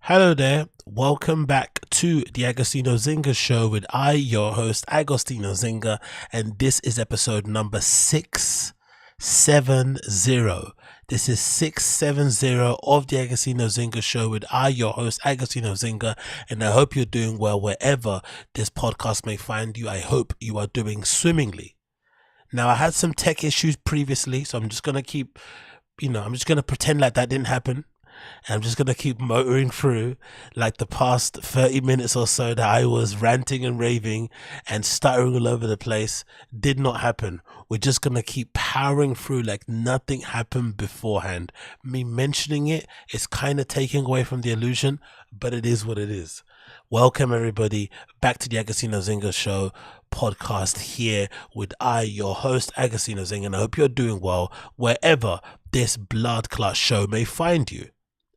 Hello there, welcome back to the Agostinho Zinga show with your host Agostinho Zinga, and this is episode number 670. This is 670 of the Agostinho Zinga show with your host Agostinho Zinga, and I hope you're doing well wherever this podcast may find you. I hope you are doing swimmingly. Now, I had some tech issues previously, so I'm just going to keep, I'm just going to pretend like that didn't happen. And I'm just going to keep motoring through like the past 30 minutes or so that I was ranting and raving and stuttering all over the place. Did not happen. We're just going to keep powering through like nothing happened beforehand. Me mentioning it is kind of taking away from the illusion, but it is what it is. Welcome everybody back to the Agostinho Zinga show podcast here with your host Agostinho Zinga, and I hope you're doing well wherever this blood clot show may find you.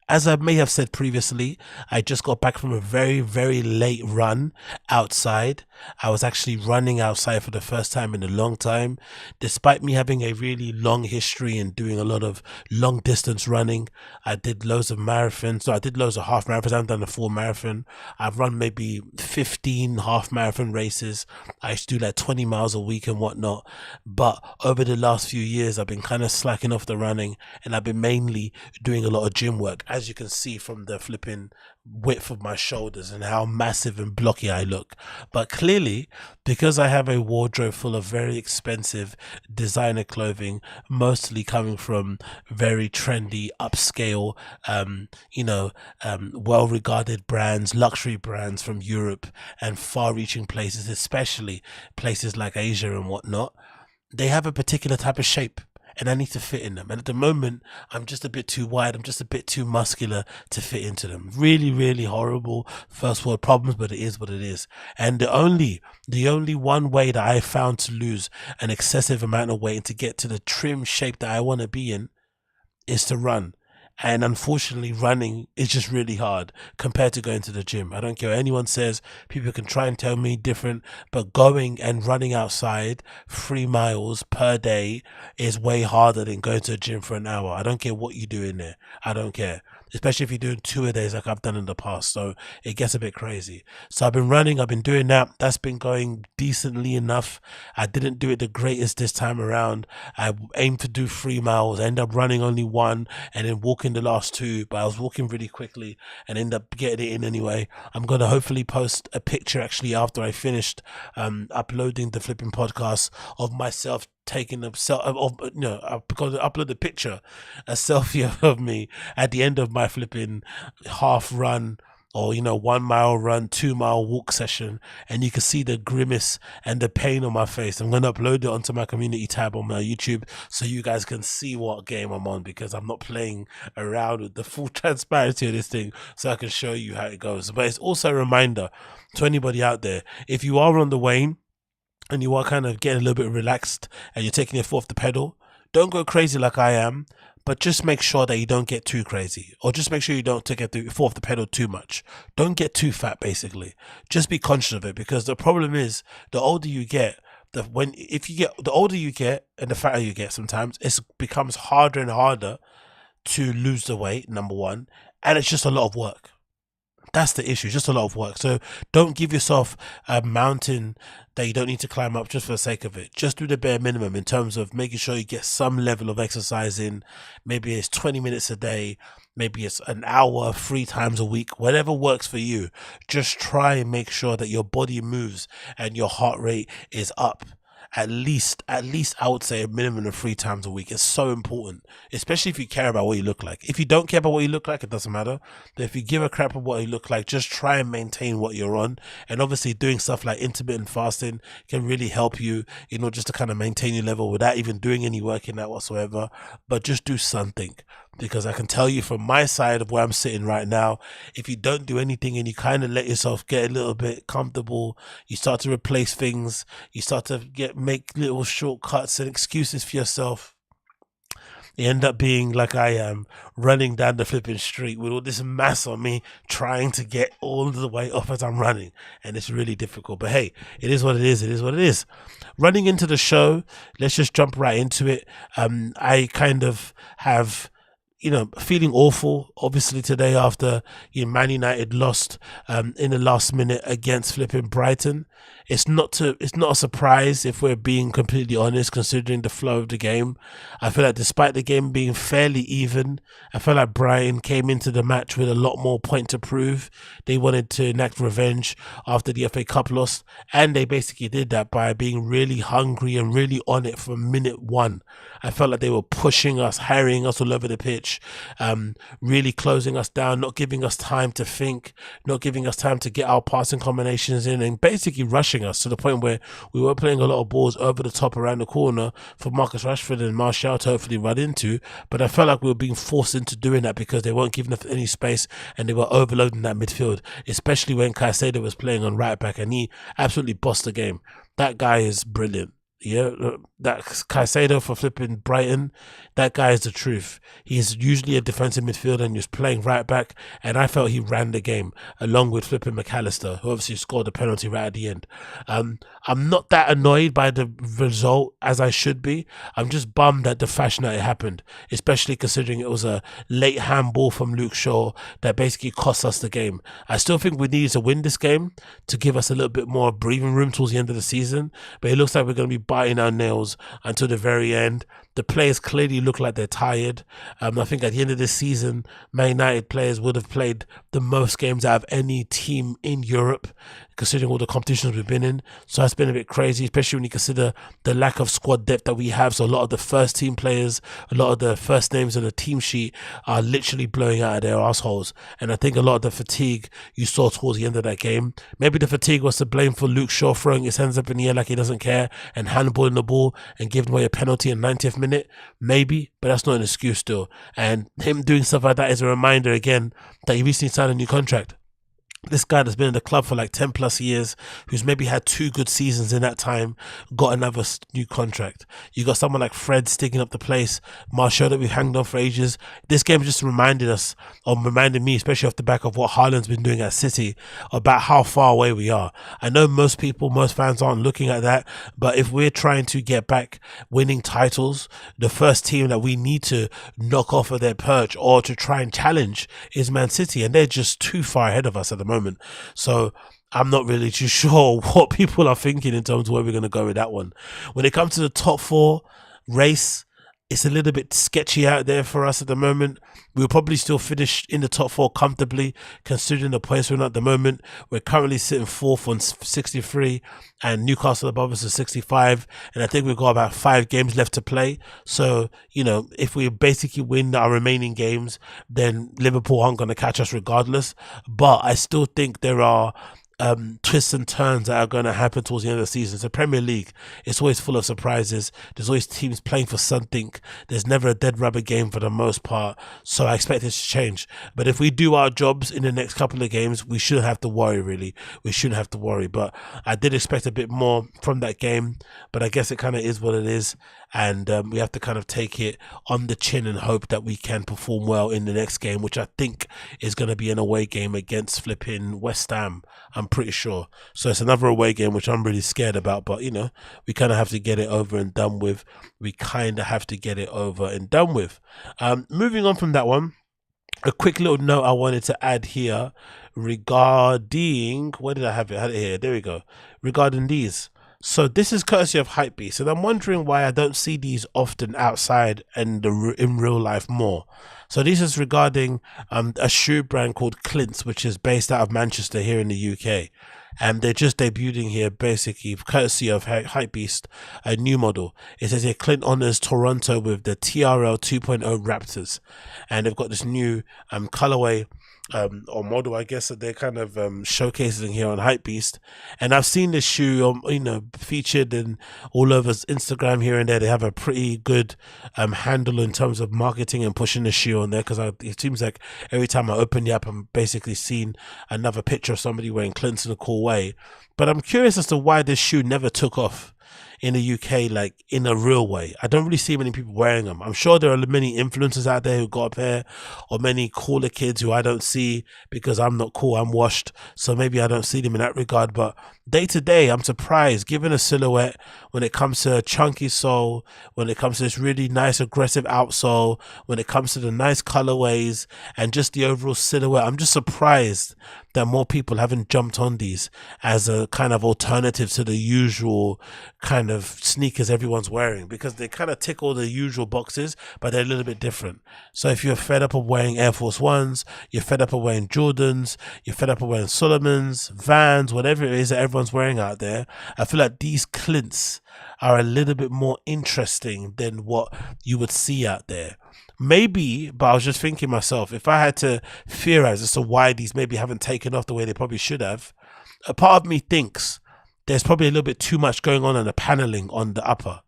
As I may have said previously, I just got back from a very, very late run outside. I was actually running outside for the first time in a long time. Despite me having a really long history and doing a lot of long distance running, I did loads of marathons. So I did loads of half marathons. I haven't done a full marathon. I've run maybe 15 half marathon races. I used to do like 20 miles a week and whatnot. But over the last few years, I've been kind of slacking off the running, and I've been mainly doing a lot of gym work. As you can see from the flipping width of my shoulders and how massive and blocky I look. But clearly, because I have a wardrobe full of very expensive designer clothing, mostly coming from very trendy, upscale, well-regarded brands, luxury brands from Europe and far-reaching places, especially places like Asia and whatnot, they have a particular type of shape, and I need to fit in them. And at the moment, I'm just a bit too wide. I'm just a bit too muscular to fit into them. Really, really horrible first world problems, but it is what it is. And the only one way that I found to lose an excessive amount of weight and to get to the trim shape that I want to be in is to run. And unfortunately, running is just really hard compared to going to the gym. I don't care what anyone says. People can try and tell me different, but going and running outside 3 miles per day is way harder than going to the gym for an hour. I don't care what you do in there. I don't care. Especially if you're doing 2 a days like I've done in the past. So it gets a bit crazy. So I've been running. I've been doing that. That's been going decently enough. I didn't do it the greatest this time around. I aimed to do 3 miles. I ended up running only 1 and then walking the last 2. But I was walking really quickly and ended up getting it in anyway. I'm going to hopefully post a picture actually after I finished uploading the flipping podcast of myself taking a because I upload a picture, a selfie of me at the end of my flipping half run or 1 mile run, 2 mile walk session, and you can see the grimace and the pain on my face. I'm going to upload it onto my community tab on my YouTube so you guys can see what game I'm on, because I'm not playing around with the full transparency of this thing, so I can show you how it goes. But it's also a reminder to anybody out there, if you are on the wane and you are kind of getting a little bit relaxed and you're taking your foot off the pedal, don't go crazy like I am, but just make sure that you don't get too crazy, or just make sure you don't take your foot off the pedal too much. Don't get too fat, basically. Just be conscious of it, because the problem is the older you get, the older you get and the fatter you get, sometimes it becomes harder and harder to lose the weight, number one, and it's just a lot of work. That's the issue, just a lot of work. So don't give yourself a mountain that you don't need to climb up just for the sake of it. Just do the bare minimum in terms of making sure you get some level of exercise in. Maybe it's 20 minutes a day, maybe it's an hour 3 times a week, whatever works for you. Just try and make sure that your body moves and your heart rate is up. At least I would say a minimum of 3 times a week. It's so important, especially if you care about what you look like. If you don't care about what you look like, it doesn't matter. But if you give a crap about what you look like, just try and maintain what you're on. And obviously doing stuff like intermittent fasting can really help you, just to kind of maintain your level without even doing any work in that whatsoever. But just do something, because I can tell you from my side of where I'm sitting right now, if you don't do anything and you kind of let yourself get a little bit comfortable, you start to replace things, you start to make little shortcuts and excuses for yourself, you end up being like I am, running down the flipping street with all this mass on me, trying to get all the way off as I'm running, and it's really difficult. But hey, it is what it is. It is what it is. Running into the show, let's just jump right into it. I kind of have feeling awful, obviously, today after Man United lost in the last minute against flipping Brighton. It's not a surprise if we're being completely honest, considering the flow of the game. I feel like despite the game being fairly even, I feel like Brighton came into the match with a lot more point to prove. They wanted to enact revenge after the FA Cup loss, and they basically did that by being really hungry and really on it from minute one. I felt like they were pushing us, harrying us all over the pitch, really closing us down, not giving us time to think, not giving us time to get our passing combinations in, and basically rushing us to the point where we were playing a lot of balls over the top around the corner for Marcus Rashford and Martial to hopefully run into. But I felt like we were being forced into doing that because they weren't giving us any space and they were overloading that midfield, especially when Caicedo was playing on right back, and he absolutely bossed the game. That guy is brilliant. Yeah, that Caicedo for flipping Brighton, that guy is the truth. He's usually a defensive midfielder and he's playing right back, and I felt he ran the game along with flipping McAllister, who obviously scored the penalty right at the end. I'm not that annoyed by the result as I should be. I'm just bummed at the fashion that it happened, especially considering it was a late handball from Luke Shaw that basically cost us the game. I still think we need to win this game to give us a little bit more breathing room towards the end of the season, but it looks like we're going to be biting our nails until the very end. The players clearly look like they're tired. I think at the end of this season, Man United players would have played the most games out of any team in Europe, considering all the competitions we've been in. So that's been a bit crazy, especially when you consider the lack of squad depth that we have. So a lot of the first team players, a lot of the first names on the team sheet are literally blowing out of their assholes. And I think a lot of the fatigue you saw towards the end of that game, maybe the fatigue was to blame for Luke Shaw throwing his hands up in the air like he doesn't care and handballing the ball and giving away a penalty in 90th minute, maybe, but that's not an excuse still. And him doing stuff like that is a reminder again that he recently signed a new contract. This guy that's been in the club for like 10 plus years, who's maybe had 2 good seasons in that time, got another new contract. You got someone like Fred sticking up the place, Martial that we've hanged on for ages. This game just reminded me, especially off the back of what Haaland's been doing at City, about how far away we are. I know most fans aren't looking at that, but if we're trying to get back winning titles, the first team that we need to knock off of their perch or to try and challenge is Man City, and they're just too far ahead of us at the moment. So I'm not really too sure what people are thinking in terms of where we're going to go with that one. When it comes to the top 4 race, it's a little bit sketchy out there for us at the moment. We'll probably still finish in the top 4 comfortably, considering the points we're in at the moment. We're currently sitting 4th on 63, and Newcastle above us is 65, and I think we've got about 5 games left to play. So, if we basically win our remaining games, then Liverpool aren't going to catch us regardless. But I still think there are twists and turns that are going to happen towards the end of the season. So Premier League, it's always full of surprises. There's always teams playing for something. There's never a dead rubber game for the most part. So I expect this to change. But if we do our jobs in the next couple of games, we shouldn't have to worry, really. We shouldn't have to worry. But I did expect a bit more from that game. But I guess it kind of is what it is. And we have to kind of take it on the chin and hope that we can perform well in the next game, which I think is going to be an away game against flipping West Ham, I'm pretty sure. So it's another away game, which I'm really scared about. But, we kind of have to get it over and done with. Moving on from that one, a quick little note I wanted to add here regarding, where did I have it? I had it here. There we go. Regarding these. So this is courtesy of Hypebeast, and I'm wondering why I don't see these often outside and in real life more. So this is regarding a shoe brand called Clints, which is based out of Manchester here in the UK. And they're just debuting here, basically, courtesy of Hypebeast, a new model. It says here, Clint honors Toronto with the TRL 2.0 Raptors. And they've got this new colorway or model, I guess, that they're kind of showcasing here on Hypebeast. And I've seen this shoe, featured in all over Instagram here and there. They have a pretty good handle in terms of marketing and pushing the shoe on there, because it seems like every time I open the app, I'm basically seeing another picture of somebody wearing Clints in a cool way. But I'm curious as to why this shoe never took off. in the UK, like in a real way. I don't really see many people wearing them. I'm sure there are many influencers out there who got a pair, or many cooler kids who I don't see because I'm not cool, I'm washed, so maybe I don't see them in that regard. But day to day, I'm surprised, given a silhouette, when it comes to a chunky sole, when it comes to this really nice aggressive outsole, when it comes to the nice colorways and just the overall silhouette. I'm just surprised that more people haven't jumped on these as a kind of alternative to the usual kind of sneakers everyone's wearing, because they kind of tick all the usual boxes, but they're a little bit different. So if you're fed up of wearing Air Force Ones, you're fed up of wearing Jordans, you're fed up of wearing Solomons, Vans, whatever it is that everyone's wearing out there, I feel like these Clints are a little bit more interesting than what you would see out there. Maybe, but I was just thinking myself, if I had to theorize as to why these maybe haven't taken off the way they probably should have, a part of me thinks there's probably a little bit too much going on in the paneling on the upper.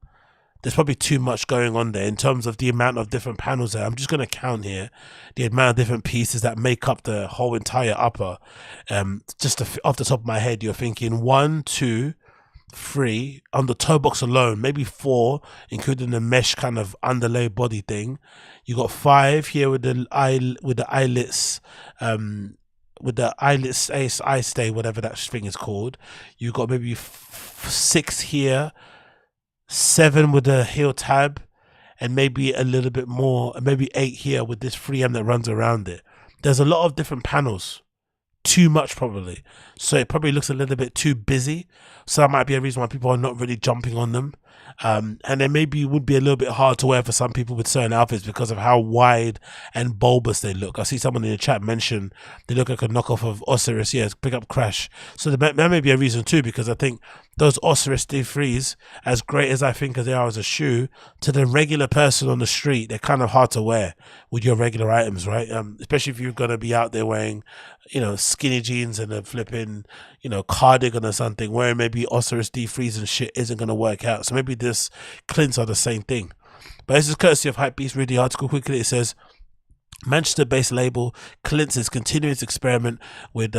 There's probably too much going on there in terms of the amount of different panels there. I'm just going to count here the amount of different pieces that make up the whole entire upper. Just off the top of my head, you're thinking 1, 2, 3 on the toe box alone, maybe 4, including the mesh kind of underlay body thing. You got 5 here with the eyelets, with the eyelets eye stay, whatever that thing is called. You got maybe 6 here, 7 with the heel tab, and maybe a little bit more, maybe 8 here with this 3M that runs around it. There's a lot of different panels. Too much probably, so it probably looks a little bit too busy, so that might be a reason why people are not really jumping on them. And then maybe it would be a little bit hard to wear for some people with certain outfits because of how wide and bulbous they look. I see someone in the chat mention they look like a knockoff of Osiris. Yes, pick up Crash. So that may be a reason too, because I think those Osiris D3s, as great as I think as they are as a shoe, to the regular person on the street, they're kind of hard to wear with your regular items, right? Especially if you're gonna be out there wearing, you know, skinny jeans and a flipping, you know, cardigan or something, wearing maybe Osiris D3s and shit isn't gonna work out. So maybe this Clints are the same thing. But this is courtesy of Hypebeast. Read the article quickly. It says Manchester-based label Clints is continuing its experiment with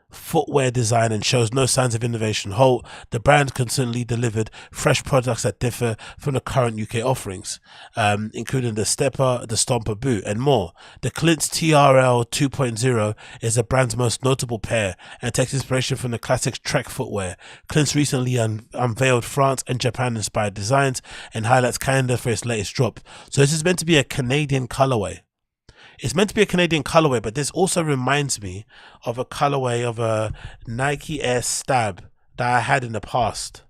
footwear design and shows no signs of innovation halt. The brand consistently delivered fresh products that differ from the current UK offerings, including the Stepper, the Stomper boot, and more. The Clints TRL 2.0 is the brand's most notable pair and takes inspiration from the classic Trek footwear. Clints recently unveiled France and Japan inspired designs and highlights Canada for its latest drop. So this is meant to be a Canadian colorway. It's meant to be a Canadian colorway, but this also reminds me of a colorway of a Nike Air Stab that I had in the past,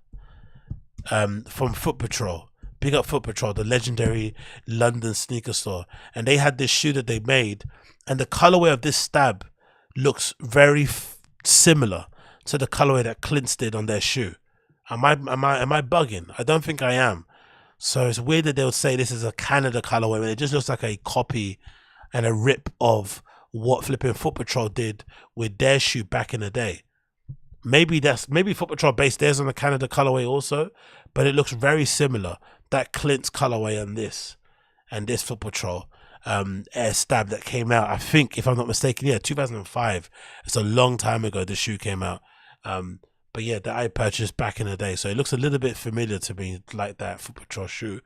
from Foot Patrol. Big up Foot Patrol, the legendary London sneaker store. And they had this shoe that they made, and the colorway of this Stab looks very similar to the colorway that Clints did on their shoe. Am I bugging? I don't think I am. So it's weird that they would say this is a Canada colorway when it just looks like a copy and a rip of what flipping Foot Patrol did with their shoe back in the day. Maybe Foot Patrol based theirs on the Canada colorway also, but it looks very similar. That Clints colorway and this Foot Patrol Air Stab that came out, I think, if I'm not mistaken, yeah, 2005. It's a long time ago the shoe came out. But yeah, that I purchased back in the day, so it looks a little bit familiar to me, like that Foot Patrol shoe.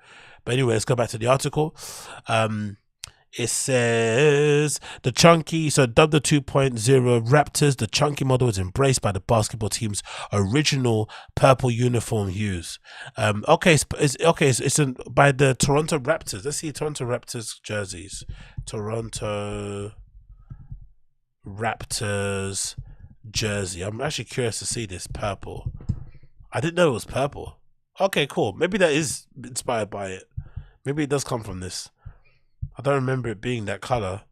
But anyway, let's go back to the article. It says the chunky, so dubbed the 2.0 Raptors, the chunky model is embraced by the basketball team's original purple uniform hues. It's by the Toronto Raptors. Let's see Toronto Raptors jerseys. Toronto Raptors jersey. I'm actually curious to see this purple. I didn't know it was purple. Okay, cool. Maybe that is inspired by it. Maybe it does come from this. I don't remember it being that color.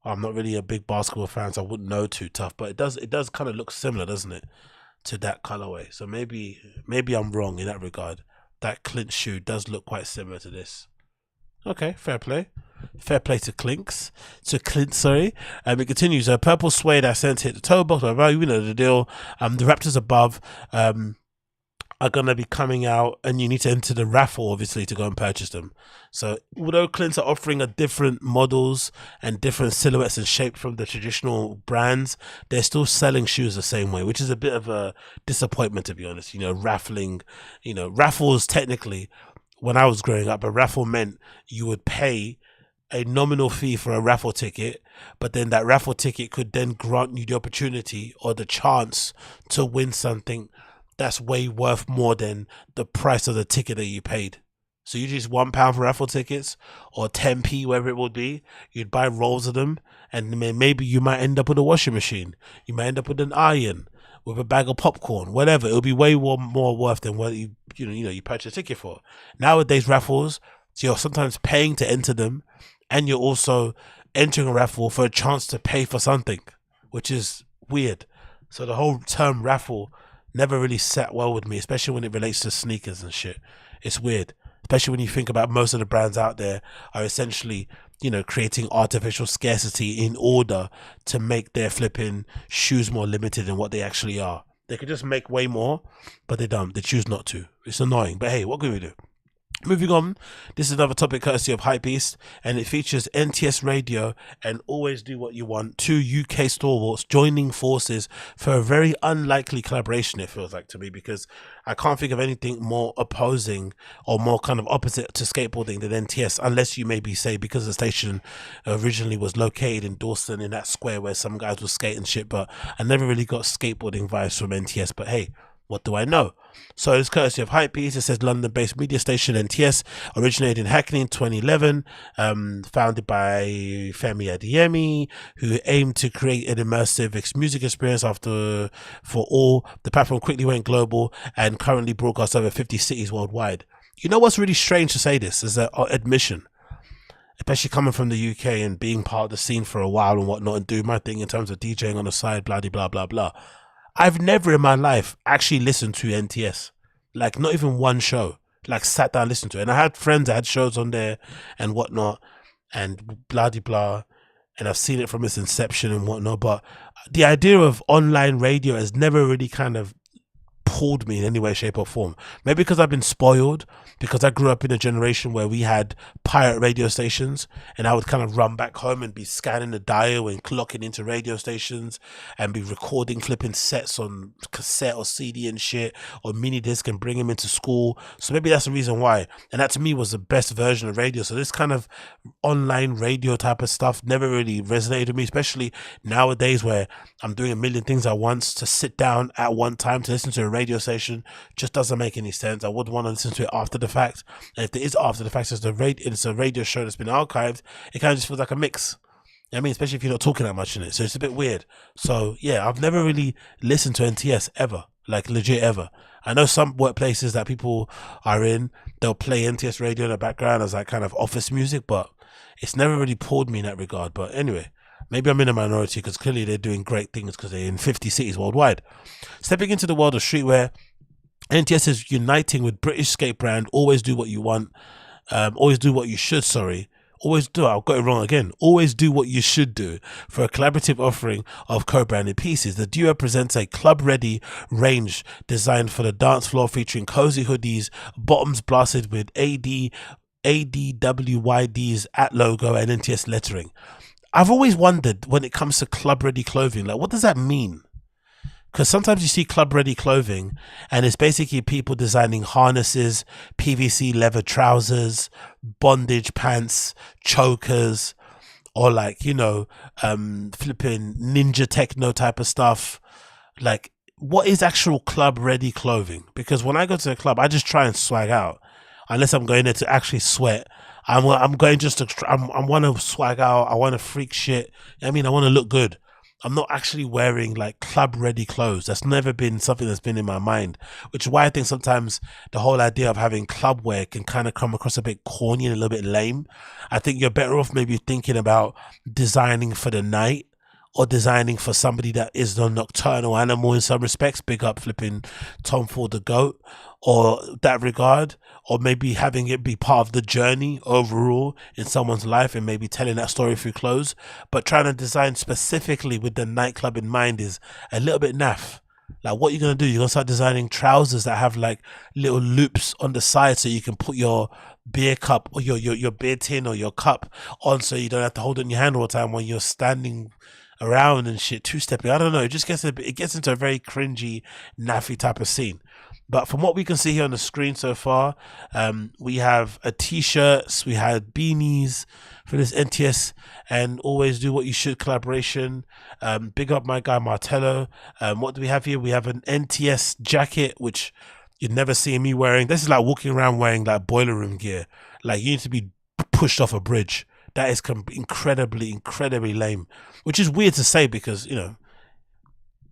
I'm not really a big basketball fan, so I wouldn't know too tough. But it does kind of look similar, doesn't it, to that colorway? So maybe I'm wrong in that regard. That Clint shoe does look quite similar to this. Okay, fair play. Fair play to Clints. To Clint, sorry. It continues. A purple suede accent hit the toe box. You know the deal. The Raptors above. are going to be coming out, and you need to enter the raffle obviously to go and purchase them. So although Clints are offering a different models and different silhouettes and shapes from the traditional brands, they're still selling shoes the same way, which is a bit of a disappointment, to be honest. Raffling, raffles, technically, when I was growing up, a raffle meant you would pay a nominal fee for a raffle ticket, but then that raffle ticket could then grant you the opportunity or the chance to win something that's way worth more than the price of the ticket that you paid. So usually it's £1 for raffle tickets, or 10p, whatever it would be. You'd buy rolls of them, and maybe you might end up with a washing machine. You might end up with an iron, with a bag of popcorn, whatever. It'll be way more worth than what you purchase a ticket for. Nowadays, raffles, so you're sometimes paying to enter them, and you're also entering a raffle for a chance to pay for something, which is weird. So the whole term raffle never really sat well with me, especially when it relates to sneakers and shit. It's weird, especially when you think about most of the brands out there are essentially, creating artificial scarcity in order to make their flipping shoes more limited than what they actually are. They could just make way more, but they don't. They choose not to. It's annoying, but hey, what can we do? Moving on, this is another topic courtesy of Hypebeast, and it features NTS Radio and Always Do What You Want, two UK stalwarts joining forces for a very unlikely collaboration, it feels like to me, because I can't think of anything more opposing or more kind of opposite to skateboarding than NTS, unless you maybe say because the station originally was located in Dawson, in that square where some guys were skating shit, but I never really got skateboarding vibes from NTS, but hey, what do I know? So it's courtesy of Hypebeast. It says London-based media station NTS originated in Hackney in 2011, founded by Femi Adeyemi, who aimed to create an immersive music experience for all. The platform quickly went global and currently broadcasts over 50 cities worldwide. You know what's really strange to say this is that admission, especially coming from the UK and being part of the scene for a while and whatnot, and doing my thing in terms of DJing on the side, blah blah blah blah. I've never in my life actually listened to NTS, like not even one show, like sat down and listened to it. And I had friends that had shows on there and whatnot and blah blah, and I've seen it from its inception and whatnot. But the idea of online radio has never really kind of pulled me in any way, shape or form. Maybe because I've been spoiled, because I grew up in a generation where we had pirate radio stations, and I would kind of run back home and be scanning the dial and clocking into radio stations and be recording flipping sets on cassette or CD and shit, or mini disc, and bring them into school. So maybe that's the reason why. And that to me was the best version of radio. So this kind of online radio type of stuff never really resonated with me, especially nowadays where I'm doing a million things at once. To sit down at one time to listen to a radio station just doesn't make any sense. I would want to listen to it after the fact, and if it is after the fact, it's a radio show that's been archived, it kind of just feels like a mix. I mean, especially if you're not talking that much in it, so it's a bit weird. So yeah, I've never really listened to NTS ever, like legit ever. I know some workplaces that people are in, they'll play NTS radio in the background as like kind of office music, but it's never really pulled me in that regard. But anyway, maybe I'm in a minority, because clearly they're doing great things because they're in 50 cities worldwide. Stepping into the world of streetwear, NTS is uniting with British skate brand Always Do What You Want, Always Do What You Should, I've got it wrong again. Always Do What You Should Do for a collaborative offering of co-branded pieces. The duo presents a club-ready range designed for the dance floor, featuring cozy hoodies, bottoms blasted with ADWYD's at logo and NTS lettering. I've always wondered when it comes to club-ready clothing, like, what does that mean? Because sometimes you see club-ready clothing and it's basically people designing harnesses, PVC leather trousers, bondage pants, chokers, or like, flipping ninja techno type of stuff. Like, what is actual club-ready clothing? Because when I go to the club, I just try and swag out. Unless I'm going there to actually sweat. I'm going just to, I want to swag out. I want to freak shit. I want to look good. I'm not actually wearing like club ready clothes. That's never been something that's been in my mind, which is why I think sometimes the whole idea of having club wear can kind of come across a bit corny and a little bit lame. I think you're better off maybe thinking about designing for the night, or designing for somebody that is a nocturnal animal in some respects. Big up flipping Tom Ford the GOAT, or that regard, or maybe having it be part of the journey overall in someone's life and maybe telling that story through clothes. But trying to design specifically with the nightclub in mind is a little bit naff. Like, what are you gonna do? You're gonna start designing trousers that have like little loops on the side so you can put your beer cup or your beer tin or your cup on, so you don't have to hold it in your hand all the time when you're standing around and shit, two-stepping. I don't know. It just gets it gets into a very cringy, naffy type of scene. But from what we can see here on the screen so far, we have a t-shirts, we had beanies for this NTS and Always Do What You Should collaboration. Big up my guy Martello. What do we have here? We have an NTS jacket, which you'd never see me wearing. This is like walking around wearing like boiler room gear. Like, you need to be pushed off a bridge. That is incredibly lame, which is weird to say because, you know,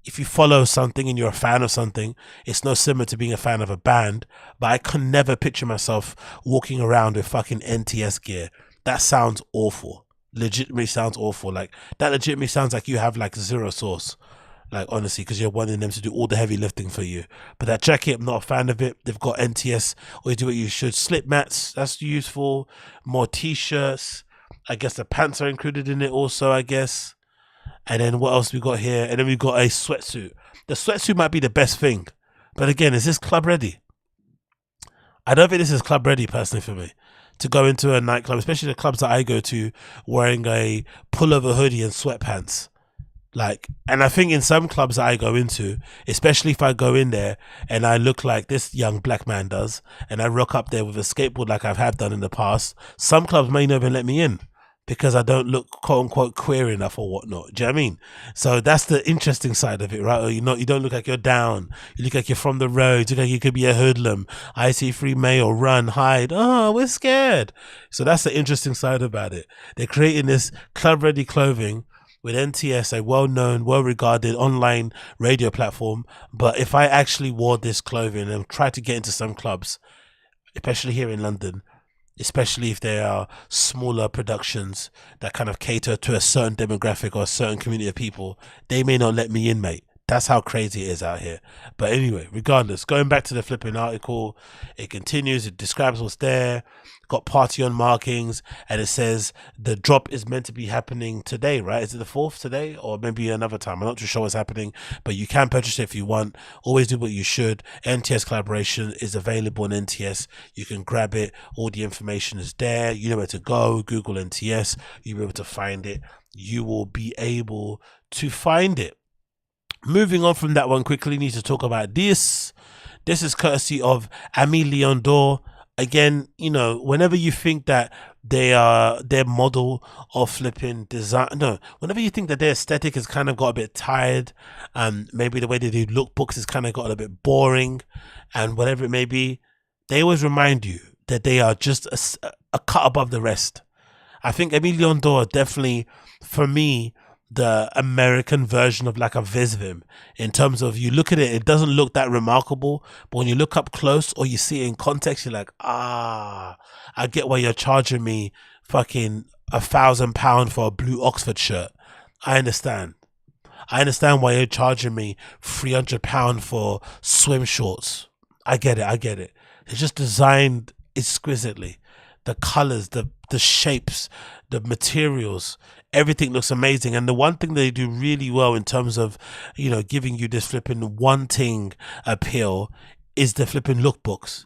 if you follow something and you're a fan of something, it's no similar to being a fan of a band. But I can never picture myself walking around with fucking NTS gear. That sounds awful. Legitimately sounds awful. Like, that legitimately sounds like you have like zero sauce. Like, honestly, because you're wanting them to do all the heavy lifting for you. But that jacket, I'm not a fan of it. They've got NTS, or you do what you should. Slip mats, that's useful. More t-shirts. I guess the pants are included in it also, I guess. And then what else we got here? And then we got a sweatsuit. The sweatsuit might be the best thing. But again, is this club ready? I don't think this is club ready, personally, for me. To go into a nightclub, especially the clubs that I go to, wearing a pullover hoodie and sweatpants. Like, and I think in some clubs that I go into, especially if I go in there and I look like this young black man does, and I rock up there with a skateboard like I have done in the past, some clubs may not even let me in because I don't look quote unquote queer enough or whatnot. Do you know what I mean? So that's the interesting side of it, right? Or you don't look like you're down. You look like you're from the road. You look like you could be a hoodlum. I see free male, run, hide. Oh, we're scared. So that's the interesting side about it. They're creating this club ready clothing with NTS, a well-known, well-regarded online radio platform. But if I actually wore this clothing and tried to get into some clubs, especially here in London, especially if there are smaller productions that kind of cater to a certain demographic or a certain community of people, they may not let me in, mate. That's how crazy it is out here. But anyway, regardless, going back to the flipping article, it continues, it describes what's there, got party on markings, and it says the drop is meant to be happening today, right? Is it the 4th today or maybe another time? I'm not too sure what's happening, but you can purchase it if you want. Always Do What You Should. NTS collaboration is available on NTS. You can grab it. All the information is there. You know where to go. Google NTS. You'll be able to find it. You will be able to find it. Moving on from that one quickly, need to talk about this. This is courtesy of Aimé Dore. Again, you know, whenever you think that they are their model of flipping design, no, whenever you think that their aesthetic has kind of got a bit tired, maybe the way they do lookbooks has kind of got a bit boring, and whatever it may be, they always remind you that they are just a cut above the rest. I think Aimé Dore definitely, for me, the American version of like a Visvim, in terms of, you look at it, it doesn't look that remarkable, but when you look up close or you see it in context, you're like, I get why you're charging me fucking £1,000 for a blue Oxford shirt. I understand why you're charging me £300 for swim shorts. I get it. It's just designed exquisitely. The colors, the shapes, the materials, everything looks amazing. And the one thing they do really well in terms of, you know, giving you this flipping wanting appeal is the flipping lookbooks.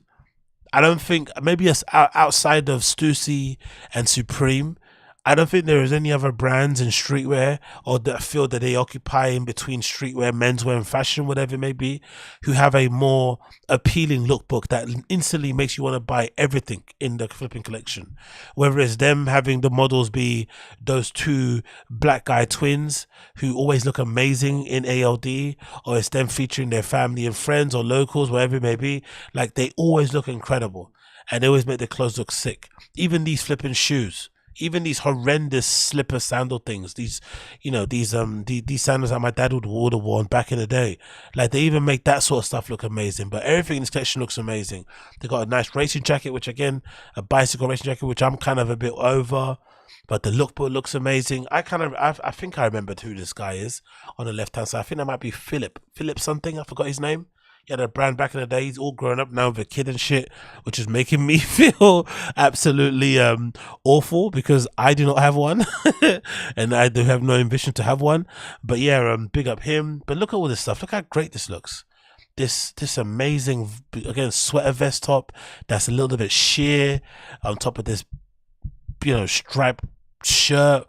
I don't think, maybe outside of Stussy and Supreme, I don't think there is any other brands in streetwear or that field that they occupy in between streetwear, menswear and fashion, whatever it may be, who have a more appealing lookbook that instantly makes you want to buy everything in the flipping collection. Whether it's them having the models be those two black guy twins who always look amazing in ALD, or it's them featuring their family and friends or locals, whatever it may be, like they always look incredible and they always make their clothes look sick. Even these flipping shoes. Even these horrendous slipper sandal things, these, you know, these sandals that my dad would have worn back in the day, like they even make that sort of stuff look amazing. But everything in this collection looks amazing. They got a nice racing jacket, which again, a bicycle racing jacket, which I'm kind of a bit over, but the lookbook looks amazing. I think I remembered who this guy is on the left hand side. I think that might be Philip something. I forgot his name. He had a brand back in the day. He's all grown up now with a kid and shit, which is making me feel absolutely awful because I do not have one, and I do have no ambition to have one. But yeah, big up him. But look at all this stuff. Look how great this looks. This amazing, again, sweater vest top that's a little bit sheer on top of this, striped shirt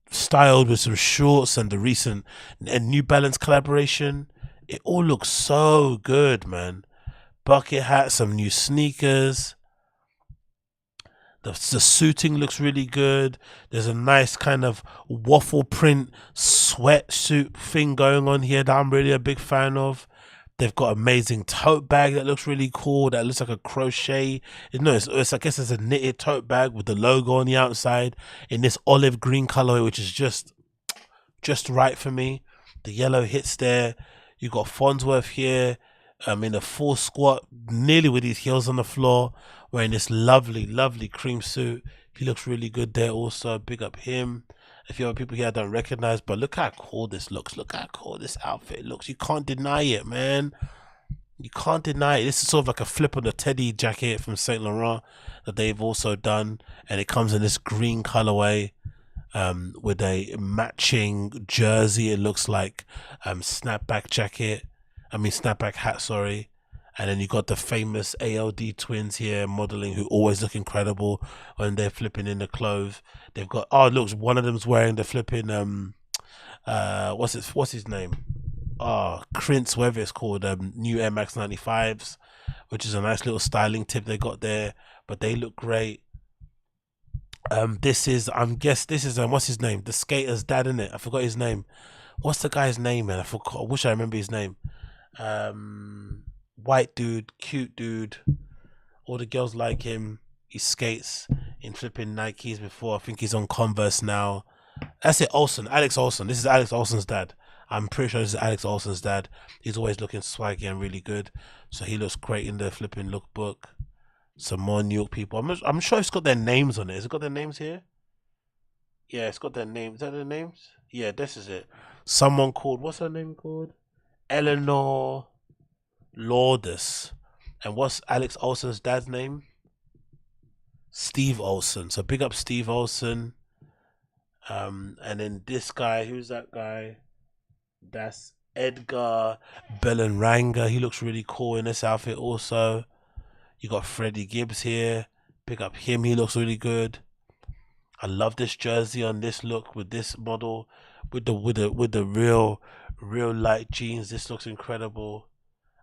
styled with some shorts and the recent and New Balance collaboration. It all looks so good, man. Bucket hat, some new sneakers. The suiting looks really good. There's a nice kind of waffle print sweatsuit thing going on here that I'm really a big fan of. They've got amazing tote bag that looks really cool. That looks like a crochet. No, it's I guess it's a knitted tote bag with the logo on the outside in this olive green color, which is just right for me. The yellow hits there. You got Farnsworth here, in a full squat, nearly with his heels on the floor, wearing this lovely, lovely cream suit. He looks really good there also. Big up him. A few other people here I don't recognize, but look how cool this looks. Look how cool this outfit looks. You can't deny it, man. You can't deny it. This is sort of like a flip on the Teddy jacket from Saint Laurent that they've also done, and it comes in this green colorway with a matching jersey. It looks like snapback hat, sorry. And then you got the famous ALD twins here modeling, who always look incredible when they're flipping in the clothes. They've got, oh look, one of them's wearing the flipping what's his name? Clints, whatever it's called, new Air Max 95s, which is a nice little styling tip they got there, but they look great. This is what's his name? The skater's dad, in it. I forgot his name. What's the guy's name, man? I forgot. I wish I remember his name. White dude, cute dude. All the girls like him. He skates in flipping Nikes before. I think he's on Converse now. That's it, Olsen. Alex Olsen. This is Alex Olsen's dad. I'm pretty sure this is Alex Olsen's dad. He's always looking swaggy and really good. So he looks great in the flipping lookbook. Some more New York people. I'm sure it's got their names on it. Has it got their names here? Yeah, it's got their names. Is that their names? Yeah, this is it. Someone called, what's her name called? Eleanor Lourdes. And what's Alex Olsen's dad's name? Steve Olsen. So big up Steve Olsen. And then this guy, who's that guy? That's Edgar Belenranga. He looks really cool in this outfit also. You got Freddie Gibbs here. Pick up him. He looks really good. I love this jersey on this look with this model, with the real light jeans. This looks incredible.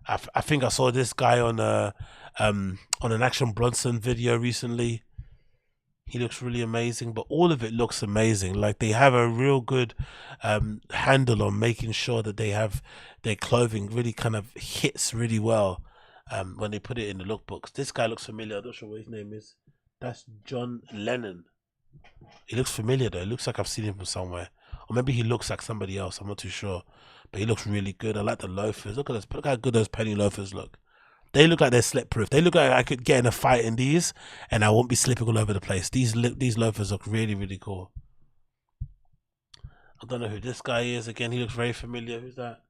I think I saw this guy on an Action Bronson video recently. He looks really amazing, but all of it looks amazing. Like, they have a real good handle on making sure that they have their clothing really kind of hits really well when they put it in the lookbooks. This guy looks familiar. I'm not sure what his name is. That's John Lennon. He looks familiar though. It looks like I've seen him from somewhere, or maybe he looks like somebody else. I'm not too sure, but he looks really good. I like the loafers. Look at this. Look how good those penny loafers look. They look like they're slip proof. They look like I could get in a fight in these and I won't be slipping all over the place. These loafers look really, really cool. I don't know who this guy is. Again, he looks very familiar. Who's that?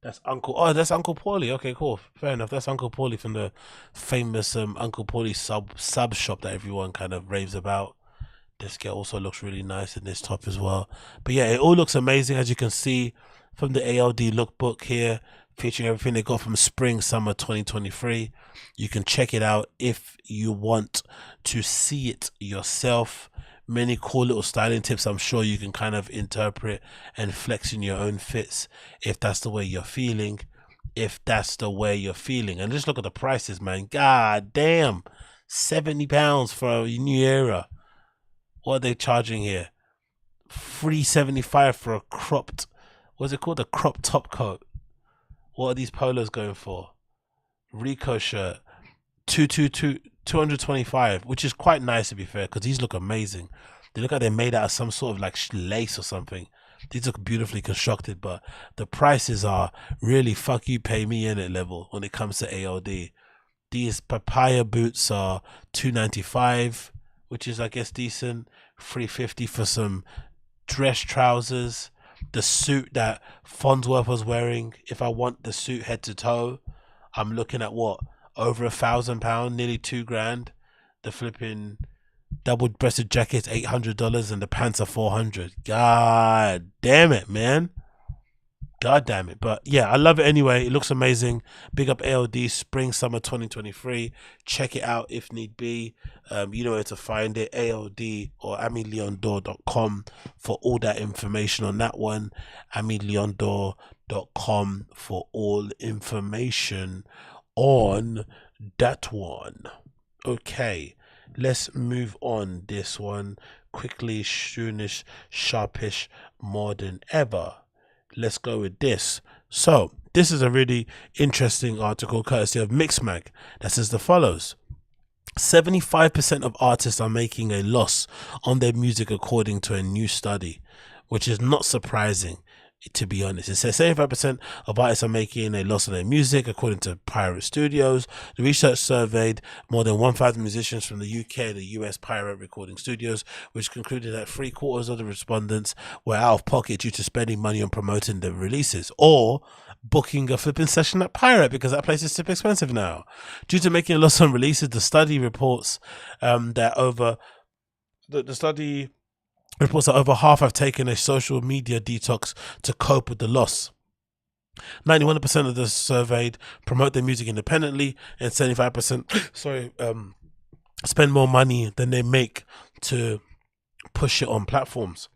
That's Uncle. Oh, that's Uncle Paulie. Okay, cool. Fair enough. That's Uncle Paulie from the famous Uncle Paulie sub shop that everyone kind of raves about. This girl also looks really nice in this top as well. But yeah, it all looks amazing, as you can see from the ALD lookbook here, featuring everything they got from spring summer 2023. You can check it out if you want to see it yourself. Many cool little styling tips I'm sure you can kind of interpret and flex in your own fits if that's the way you're feeling. And just look at the prices, man. God damn, £70 for a new era. What are they charging here? $375 for a cropped, what's it called? A crop top coat. What are these polos going for? Rico shirt, 225, which is quite nice to be fair, because these look amazing. They look like they're made out of some sort of like lace or something. These look beautifully constructed, but the prices are really fuck you, pay me in it level when it comes to ALD. These papaya boots are $295, which is I guess decent. $350 for some dress trousers. The suit that Farnsworth was wearing, if I want the suit head to toe, I'm looking at what, over £1,000, nearly £2,000. The flipping double-breasted jacket's $800 and the pants are $400. God damn it, man. God damn it. But yeah, I love it anyway. It looks amazing. Big up ALD Spring Summer 2023. Check it out if need be. You know where to find it. ALD or AmiLeonDore.com for all that information on that one. AmiLeonDore.com for all information on that one. Okay, let's move on this one quickly. Soonish, sharpish, more than ever. Let's go with this. So this is a really interesting article courtesy of Mixmag that says the follows: 75% of artists are making a loss on their music according to a new study, which is not surprising, to be honest. It says 75% of artists are making a loss on their music according to Pirate Studios. The research surveyed more than 1,000 musicians from the UK and the US Pirate recording studios, which concluded that 3/4 of the respondents were out of pocket due to spending money on promoting their releases or booking a flipping session at Pirate because that place is super expensive now. Due to making a loss on releases, the study reports that over half have taken a social media detox to cope with the loss. 91% of the surveyed promote their music independently, and 75% spend more money than they make to push it on platforms.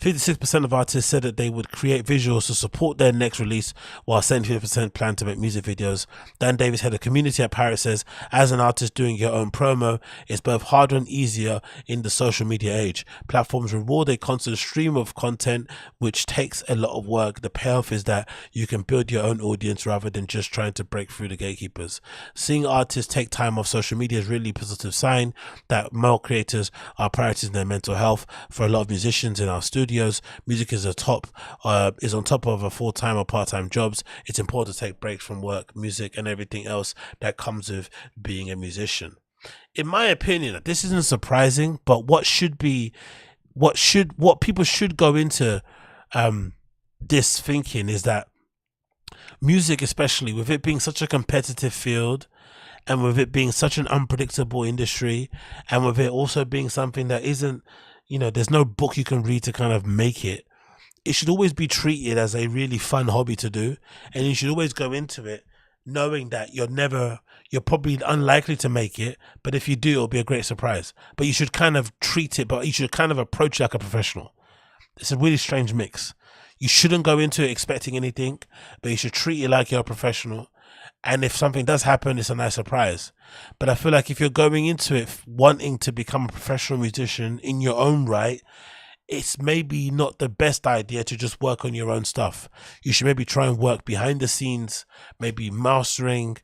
56% of artists said that they would create visuals to support their next release, while 75% plan to make music videos. Dan Davis, head of community at Pirate, says, as an artist doing your own promo, it's both harder and easier in the social media age. Platforms reward a constant stream of content, which takes a lot of work. The payoff is that you can build your own audience rather than just trying to break through the gatekeepers. Seeing artists take time off social media is really a positive sign that more creators are prioritizing their mental health. For a lot of musicians in our studios, music is on top of a full-time or part-time jobs. It's important to take breaks from work, music, and everything else that comes with being a musician. In my opinion, this isn't surprising, but what people should go into this thinking is that music, especially with it being such a competitive field, and with it being such an unpredictable industry, and with it also being something that isn't, there's no book you can read to kind of make it. It should always be treated as a really fun hobby to do, and you should always go into it knowing that you're probably unlikely to make it, but if you do, it'll be a great surprise. But you should kind of treat it, but you should kind of approach it like a professional. It's a really strange mix. You shouldn't go into it expecting anything, but you should treat it like you're a professional. And if something does happen, it's a nice surprise. But I feel like if you're going into it wanting to become a professional musician in your own right, it's maybe not the best idea to just work on your own stuff. You should maybe try and work behind the scenes, maybe mastering,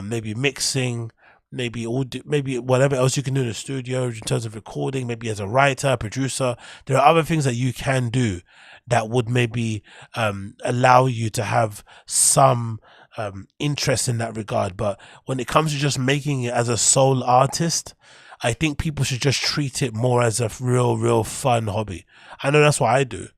maybe mixing, maybe whatever else you can do in the studio in terms of recording, maybe as a writer, producer. There are other things that you can do that would maybe allow you to have some interest in that regard. But when it comes to just making it as a sole artist, I think people should just treat it more as a real fun hobby. I know that's what I do,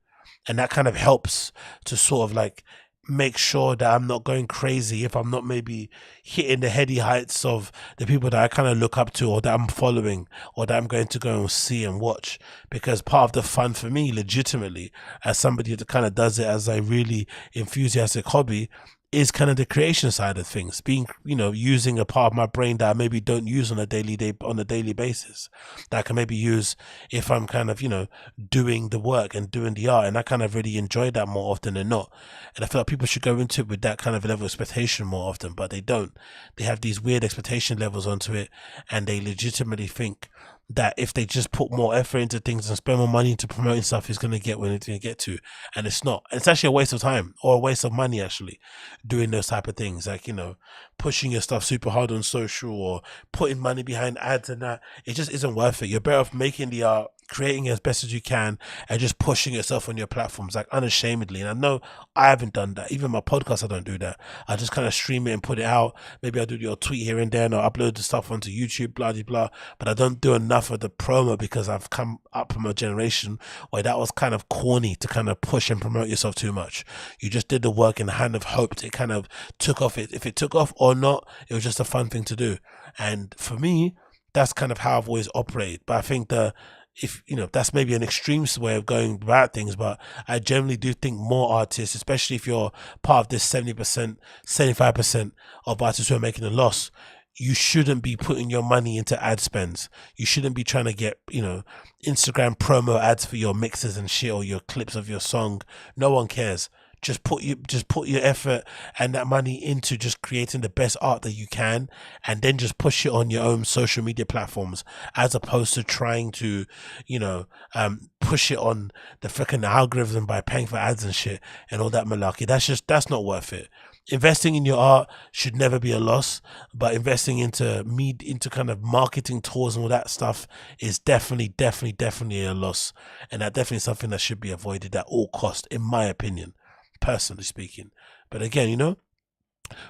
and that kind of helps to sort of like make sure that I'm not going crazy if I'm not maybe hitting the heady heights of the people that I kind of look up to, or that I'm following, or that I'm going to go and see and watch. Because part of the fun for me, legitimately, as somebody that kind of does it as a really enthusiastic hobby, is kind of the creation side of things, being, using a part of my brain that I maybe don't use on a daily basis, that I can maybe use if I'm kind of, doing the work and doing the art. And I kind of really enjoy that more often than not. And I feel like people should go into it with that kind of level of expectation more often, but they don't. They have these weird expectation levels onto it, and they legitimately think that if they just put more effort into things and spend more money into promoting stuff, it's going to get where it's going to get to. And it's not. It's actually a waste of time, or a waste of money, actually, doing those type of things, like, pushing your stuff super hard on social, or putting money behind ads and that. It just isn't worth it. You're better off making the art, creating it as best as you can and just pushing yourself on your platforms like unashamedly. And I know I haven't done that. Even my podcast, I don't do that. I just kind of stream it and put it out. Maybe I'll do your tweet here and there, and I'll upload the stuff onto YouTube, blah blah blah. But I don't do enough of the promo because I've come up from a generation where that was kind of corny to kind of push and promote yourself too much. You just did the work and kind of hoped it kind of took off. If it took off or not, it was just a fun thing to do. And for me, that's kind of how I've always operated. But I think if that's maybe an extreme way of going about things, but I generally do think more artists, especially if you're part of this 70%, 75% of artists who are making a loss, you shouldn't be putting your money into ad spends. You shouldn't be trying to get, Instagram promo ads for your mixes and shit or your clips of your song. No one cares. Just put your effort and that money into just creating the best art that you can, and then just push it on your own social media platforms, as opposed to trying to, push it on the freaking algorithm by paying for ads and shit and all that malarkey. That's not worth it. Investing in your art should never be a loss, but investing into kind of marketing tours and all that stuff is definitely a loss, and that definitely is something that should be avoided at all cost, in my opinion, personally speaking. But again,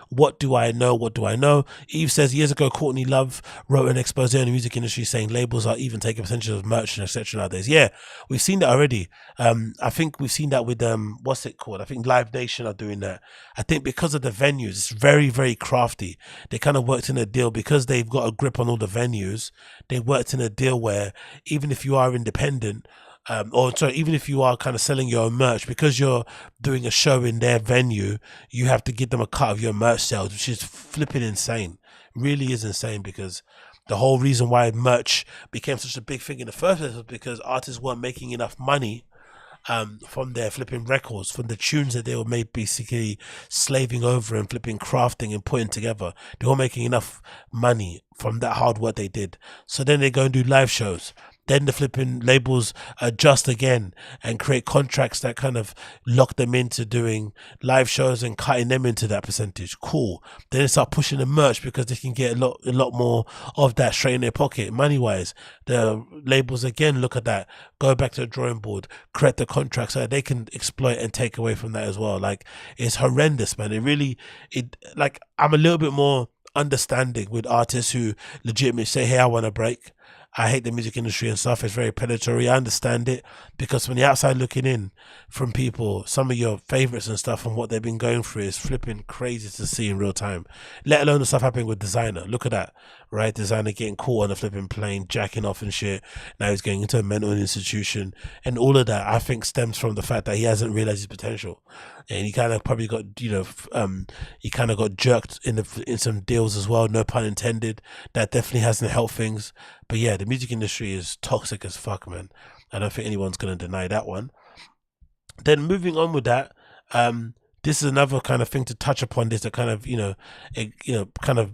what do I know? Eve says, years ago, Courtney Love wrote an expose on the music industry saying labels are even taking percentage of merch and etc. nowadays. Yeah, we've seen that already. I think we've seen that with what's it called? I think Live Nation are doing that. I think because of the venues, it's very, very crafty. They kind of worked in a deal because they've got a grip on all the venues. They worked in a deal where even if you are independent, even if you are kind of selling your own merch, because you're doing a show in their venue, you have to give them a cut of your merch sales, which is flipping insane. Really is insane, because the whole reason why merch became such a big thing in the first place was because artists weren't making enough money from their flipping records, from the tunes that they were made, basically slaving over and flipping crafting and putting together. They weren't making enough money from that hard work they did. So then they go and do live shows. Then the flipping labels adjust again and create contracts that kind of lock them into doing live shows and cutting them into that percentage. Cool. Then they start pushing the merch because they can get a lot more of that straight in their pocket, money wise. The labels again look at that, go back to the drawing board, create the contracts so that they can exploit and take away from that as well. Like, it's horrendous, man. I'm a little bit more understanding with artists who legitimately say, hey, I want a break. I hate the music industry and stuff. It's very predatory. I understand it, because from the outside looking in, from people, some of your favorites and stuff and what they've been going through is flipping crazy to see in real time. Let alone the stuff happening with Designer. Look at that, right? Designer getting caught on a flipping plane, jacking off and shit. Now he's going into a mental institution, and all of that I think stems from the fact that he hasn't realized his potential, and he kind of probably got he kind of got jerked in some deals as well. No pun intended. That definitely hasn't helped things. But yeah, the music industry is toxic as fuck, man. I don't think anyone's going to deny that one. Then moving on with that, this is another kind of thing to touch upon. This that kind of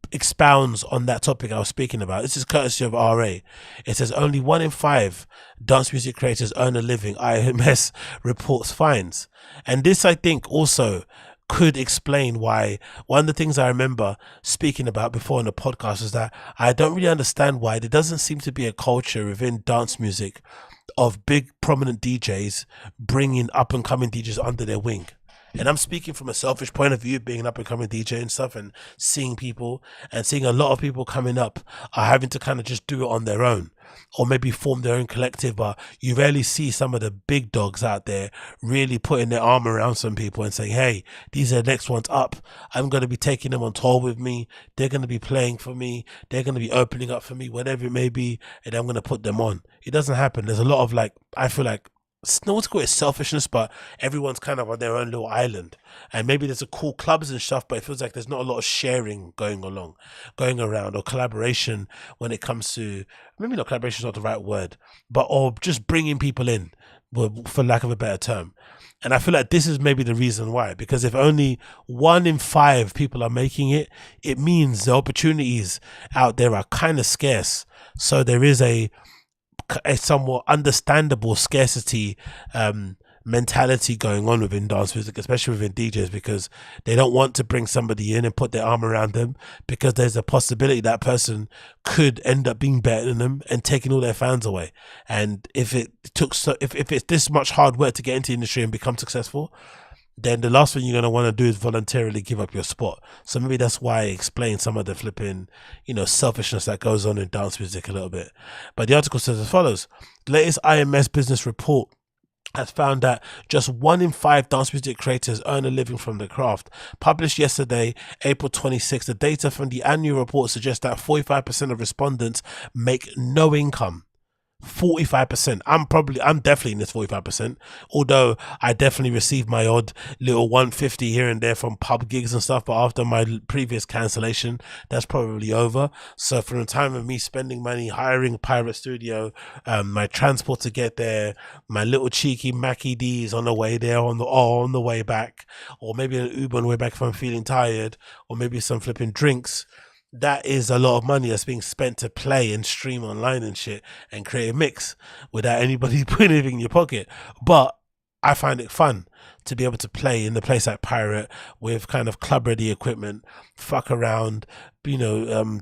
expounds on that topic I was speaking about. This is courtesy of RA. It says only 1 in 5 dance music creators earn a living. IMS reports fines, and this I think also could explain why. One of the things I remember speaking about before in the podcast is that I don't really understand why there doesn't seem to be a culture within dance music of big prominent DJs bringing up and coming DJs under their wing. And I'm speaking from a selfish point of view, being an up and coming DJ and stuff, and seeing a lot of people coming up are having to kind of just do it on their own, or maybe form their own collective. But you rarely see some of the big dogs out there really putting their arm around some people and saying, hey, these are the next ones up. I'm going to be taking them on tour with me. They're going to be playing for me. They're going to be opening up for me, whatever it may be. And I'm going to put them on. It doesn't happen. There's a lot of I feel like, no one's called it selfishness, but everyone's kind of on their own little island, and maybe there's a cool clubs and stuff, but it feels like there's not a lot of sharing going around, or collaboration when it comes to, maybe not collaboration is not the right word, or just bringing people in, for lack of a better term. And I feel like this is maybe the reason why, because if only 1 in 5 people are making it, it means the opportunities out there are kind of scarce. So there is a somewhat understandable scarcity mentality going on within dance music, especially within DJs, because they don't want to bring somebody in and put their arm around them, because there's a possibility that person could end up being better than them and taking all their fans away. And if it's this much hard work to get into the industry and become successful, then the last thing you're going to want to do is voluntarily give up your spot. So maybe that's why I explained some of the flipping, selfishness that goes on in dance music a little bit. But the article says as follows: the latest IMS business report has found that just 1 in 5 dance music creators earn a living from the craft. Published yesterday, April 26th, the data from the annual report suggests that 45% of respondents make no income. 45%. I'm definitely in this 45%, although I definitely receive my odd little 150 here and there from pub gigs and stuff, but after my previous cancellation, that's probably over. So from the time of me spending money hiring a pirate studio, my transport to get there, my little cheeky Mackie D's on the way there, on the way back, or maybe an Uber on the way back if I'm feeling tired, or maybe some flipping drinks, that is a lot of money that's being spent to play and stream online and shit and create a mix without anybody putting anything in your pocket. But I find it fun to be able to play in the place like Pirate with kind of club ready equipment, fuck around,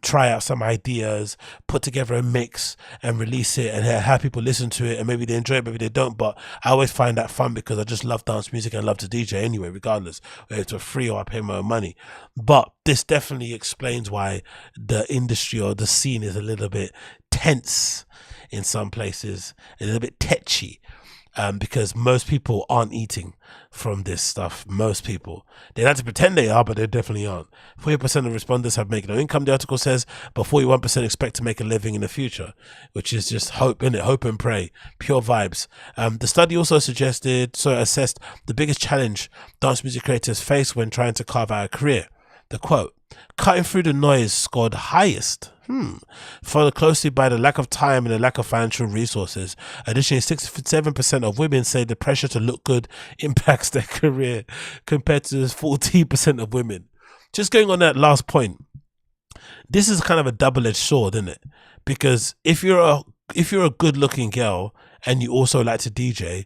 try out some ideas, put together a mix and release it and have people listen to it, and maybe they enjoy it, maybe they don't. But I always find that fun because I just love dance music and love to DJ anyway, regardless whether it's for free or I pay my own money. But this definitely explains why the industry or the scene is a little bit tense in some places, a little bit tetchy. Because most people aren't eating from this stuff. Most people. They like to pretend they are, but they definitely aren't. 40% of respondents have made no income, the article says, but 41% expect to make a living in the future, which is just hope, innit? Hope and pray. Pure vibes. The study also assessed the biggest challenge dance music creators face when trying to carve out a career. The quote: cutting through the noise scored highest. Followed closely by the lack of time and the lack of financial resources. Additionally, 67% of women say the pressure to look good impacts their career, compared to 14% of women. Just going on that last point, this is kind of a double-edged sword, isn't it? Because if you're a good-looking girl and you also like to DJ,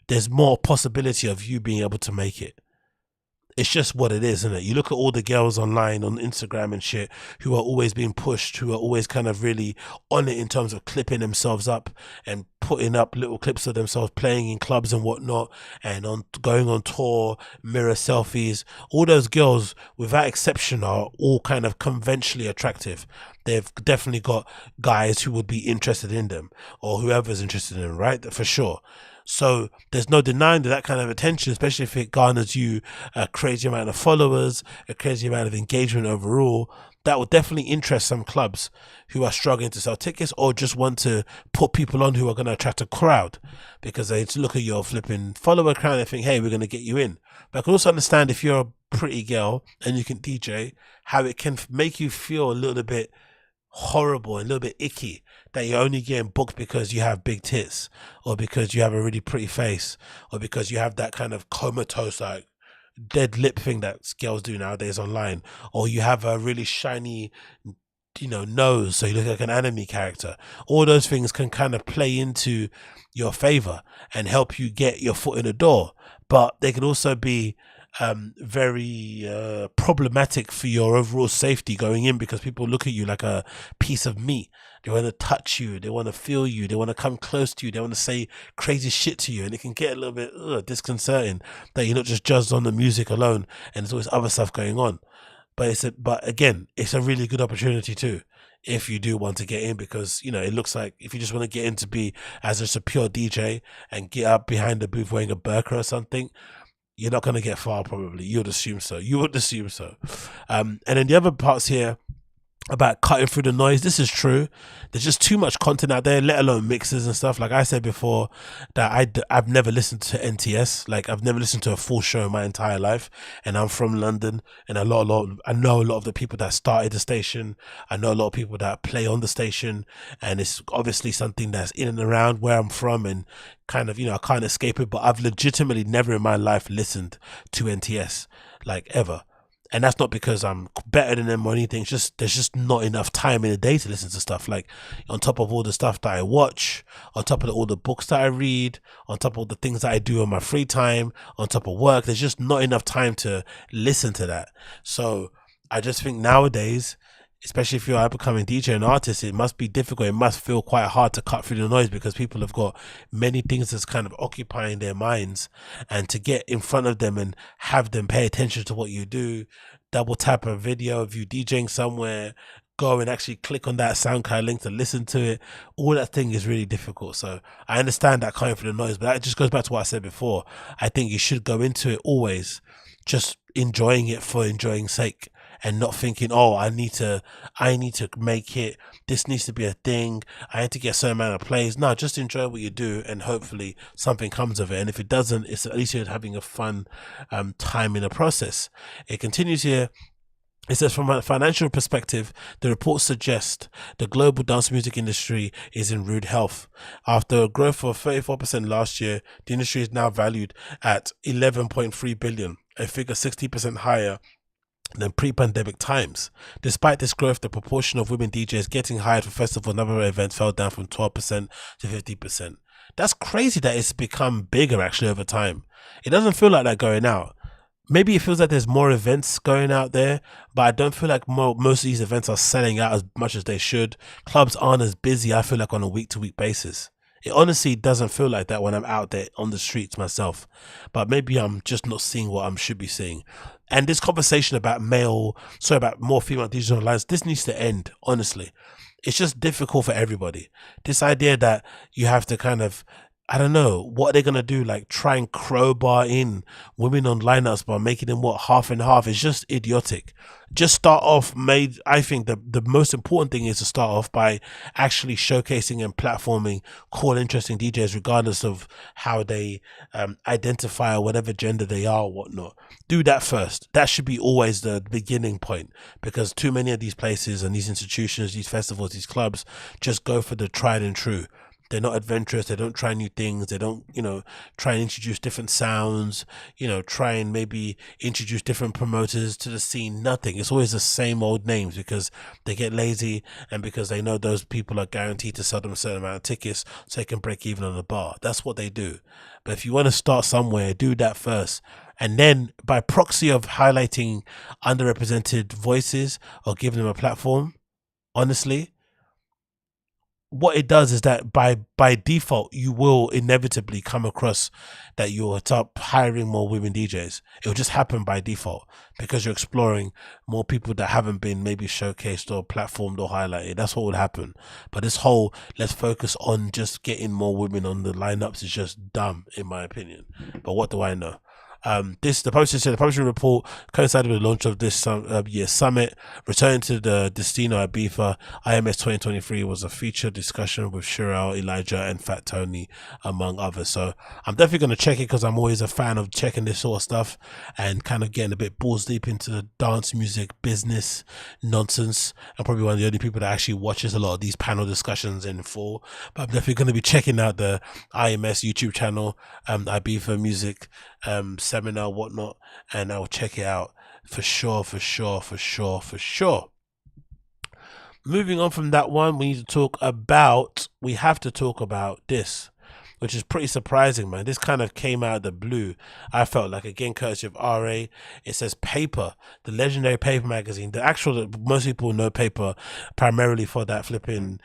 there's more possibility of you being able to make it. It's just what it is, isn't it? You look at all the girls online on Instagram and shit who are always being pushed, who are always kind of really on it in terms of clipping themselves up and putting up little clips of themselves playing in clubs and whatnot, and going on tour, mirror selfies. All those girls, without exception, are all kind of conventionally attractive. They've definitely got guys who would be interested in them, or whoever's interested in them, right? For sure. So there's no denying that kind of attention, especially if it garners you a crazy amount of followers, a crazy amount of engagement overall, that will definitely interest some clubs who are struggling to sell tickets or just want to put people on who are going to attract a crowd, because they look at your flipping follower count and think, hey, we're going to get you in. But I can also understand if you're a pretty girl and you can DJ, how it can make you feel a little bit horrible and a little bit icky that you're only getting booked because you have big tits, or because you have a really pretty face, or because you have that kind of comatose, like dead lip thing that girls do nowadays online, or you have a really shiny nose so you look like an anime character. All those things can kind of play into your favor and help you get your foot in the door, but they can also be very problematic for your overall safety going in, because people look at you like a piece of meat. They want to touch you, they want to feel you, they want to come close to you, they want to say crazy shit to you, and it can get a little bit disconcerting that you're not just judged on the music alone and there's always other stuff going on. But again, it's a really good opportunity too, if you do want to get in, because it looks like if you just want to get in to be as just a pure DJ and get up behind the booth wearing a burqa or something, you're not going to get far, probably. You would assume so. And then the other parts here about cutting through the noise, this is true. There's just too much content out there, let alone mixes and stuff. Like I said before, that I've never listened to NTS. Like, I've never listened to a full show in my entire life, and I'm from London, and I know a lot of the people that started the station. I know a lot of people that play on the station, and it's obviously something that's in and around where I'm from, and kind of, I can't escape it. But I've legitimately never in my life listened to NTS, like, ever. And that's not because I'm better than them or anything. It's just there's just not enough time in the day to listen to stuff. Like, on top of all the stuff that I watch, on top of all the books that I read, on top of the things that I do on my free time, on top of work, there's just not enough time to listen to that. So I just think nowadays, especially if you're a becoming DJ and artist, it must be difficult. It must feel quite hard to cut through the noise because people have got many things that's kind of occupying their minds, and to get in front of them and have them pay attention to what you do, double tap a video of you DJing somewhere, go and actually click on that SoundCloud link to listen to it, all that thing is really difficult. So I understand that coming through the noise, but that just goes back to what I said before. I think you should go into it always just enjoying it for enjoying sake, and not thinking, oh, I need to make it, this needs to be a thing, I need to get a certain amount of plays. No, just enjoy what you do, and hopefully something comes of it. And if it doesn't, it's at least you're having a fun time in the process. It continues here. It says, from a financial perspective, the report suggests the global dance music industry is in rude health. After a growth of 34% last year, the industry is now valued at 11.3 billion, a figure 60% higher than pre-pandemic times. Despite this growth, the proportion of women DJs getting hired for festivals and other events fell down from 12% to 50%. That's crazy that it's become bigger actually over time. It doesn't feel like that going out. Maybe it feels like there's more events going out there, but I don't feel like most of these events are selling out as much as they should. Clubs aren't as busy, I feel like, on a week-to-week basis. It honestly doesn't feel like that when I'm out there on the streets myself, but maybe I'm just not seeing what I should be seeing. And this conversation about about more female digital lines, this needs to end, honestly. It's just difficult for everybody. This idea that you have to kind of, I don't know, what are they going to do? Like, try and crowbar in women on lineups by making them, half and half? It's just idiotic. Just start off, I think the most important thing is to start off by actually showcasing and platforming cool, interesting DJs, regardless of how they identify or whatever gender they are or whatnot. Do that first. That should be always the beginning point, because too many of these places and these institutions, these festivals, these clubs just go for the tried and true. They're not adventurous. They don't try new things. They don't, try and introduce different sounds, try and maybe introduce different promoters to the scene. Nothing. It's always the same old names because they get lazy and because they know those people are guaranteed to sell them a certain amount of tickets so they can break even on the bar. That's what they do. But if you want to start somewhere, do that first. And then by proxy of highlighting underrepresented voices or giving them a platform, honestly, what it does is that by default, you will inevitably come across that you'll start hiring more women DJs. It will just happen by default because you're exploring more people that haven't been maybe showcased or platformed or highlighted. That's what would happen. But this whole let's focus on just getting more women on the lineups is just dumb, in my opinion. But what do I know? The publishing report coincided with the launch of this year's summit. Returning to the Destino Ibiza, IMS 2023 was a featured discussion with Sherelle, Elijah, and Fat Tony, among others. So I'm definitely going to check it because I'm always a fan of checking this sort of stuff and kind of getting a bit balls deep into the dance music business nonsense. I'm probably one of the only people that actually watches a lot of these panel discussions in full. But I'm definitely going to be checking out the IMS YouTube channel, Ibiza Music seminar, whatnot, and I'll check it out for sure. Moving on from that one, we have to talk about this, which is pretty surprising, man. This kind of came out of the blue. I felt like, again, courtesy of RA. It says Paper, the legendary Paper magazine. Most people know Paper primarily for that flipping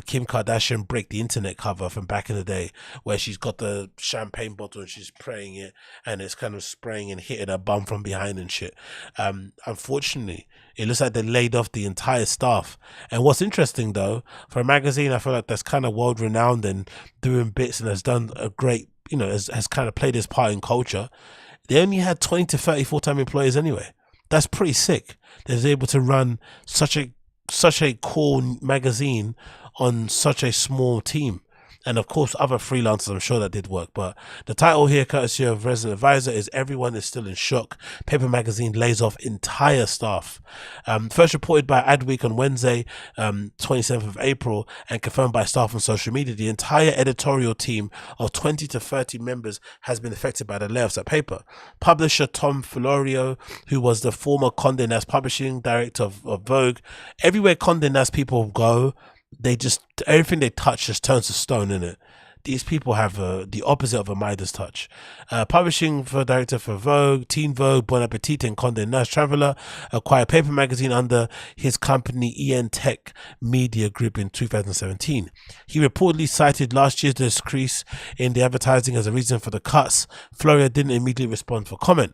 Kim Kardashian Break the Internet cover from back in the day, where she's got the champagne bottle and she's spraying it, and it's kind of spraying and hitting her bum from behind and shit. Unfortunately, it looks like they laid off the entire staff. And what's interesting, though, for a magazine, I feel like that's kind of world renowned and doing bits and has done a great, has kind of played its part in culture. They only had 20 to 30 full-time employees anyway. That's pretty sick. They was able to run such a cool magazine on such a small team. and of course other freelancers I'm sure that did work. But the title here, courtesy of Resident Advisor, is Everyone is Still in Shock. Paper Magazine lays off entire staff. First reported by Adweek on Wednesday, 27th of April, and confirmed by staff on social media, the entire editorial team of 20 to 30 members has been affected by the layoffs at Paper. Publisher Tom Florio, who was the former Condé Nast publishing director of Vogue, everywhere Condé Nast people go, they just, everything they touch just turns to stone, innit? These people have the opposite of a Midas touch. Publishing for director for Vogue, Teen Vogue, Bon Appetit, and Condé Nast Traveler acquired Paper Magazine under his company EN Tech Media Group in 2017. He reportedly cited last year's decrease in the advertising as a reason for the cuts. Florio didn't immediately respond for comment.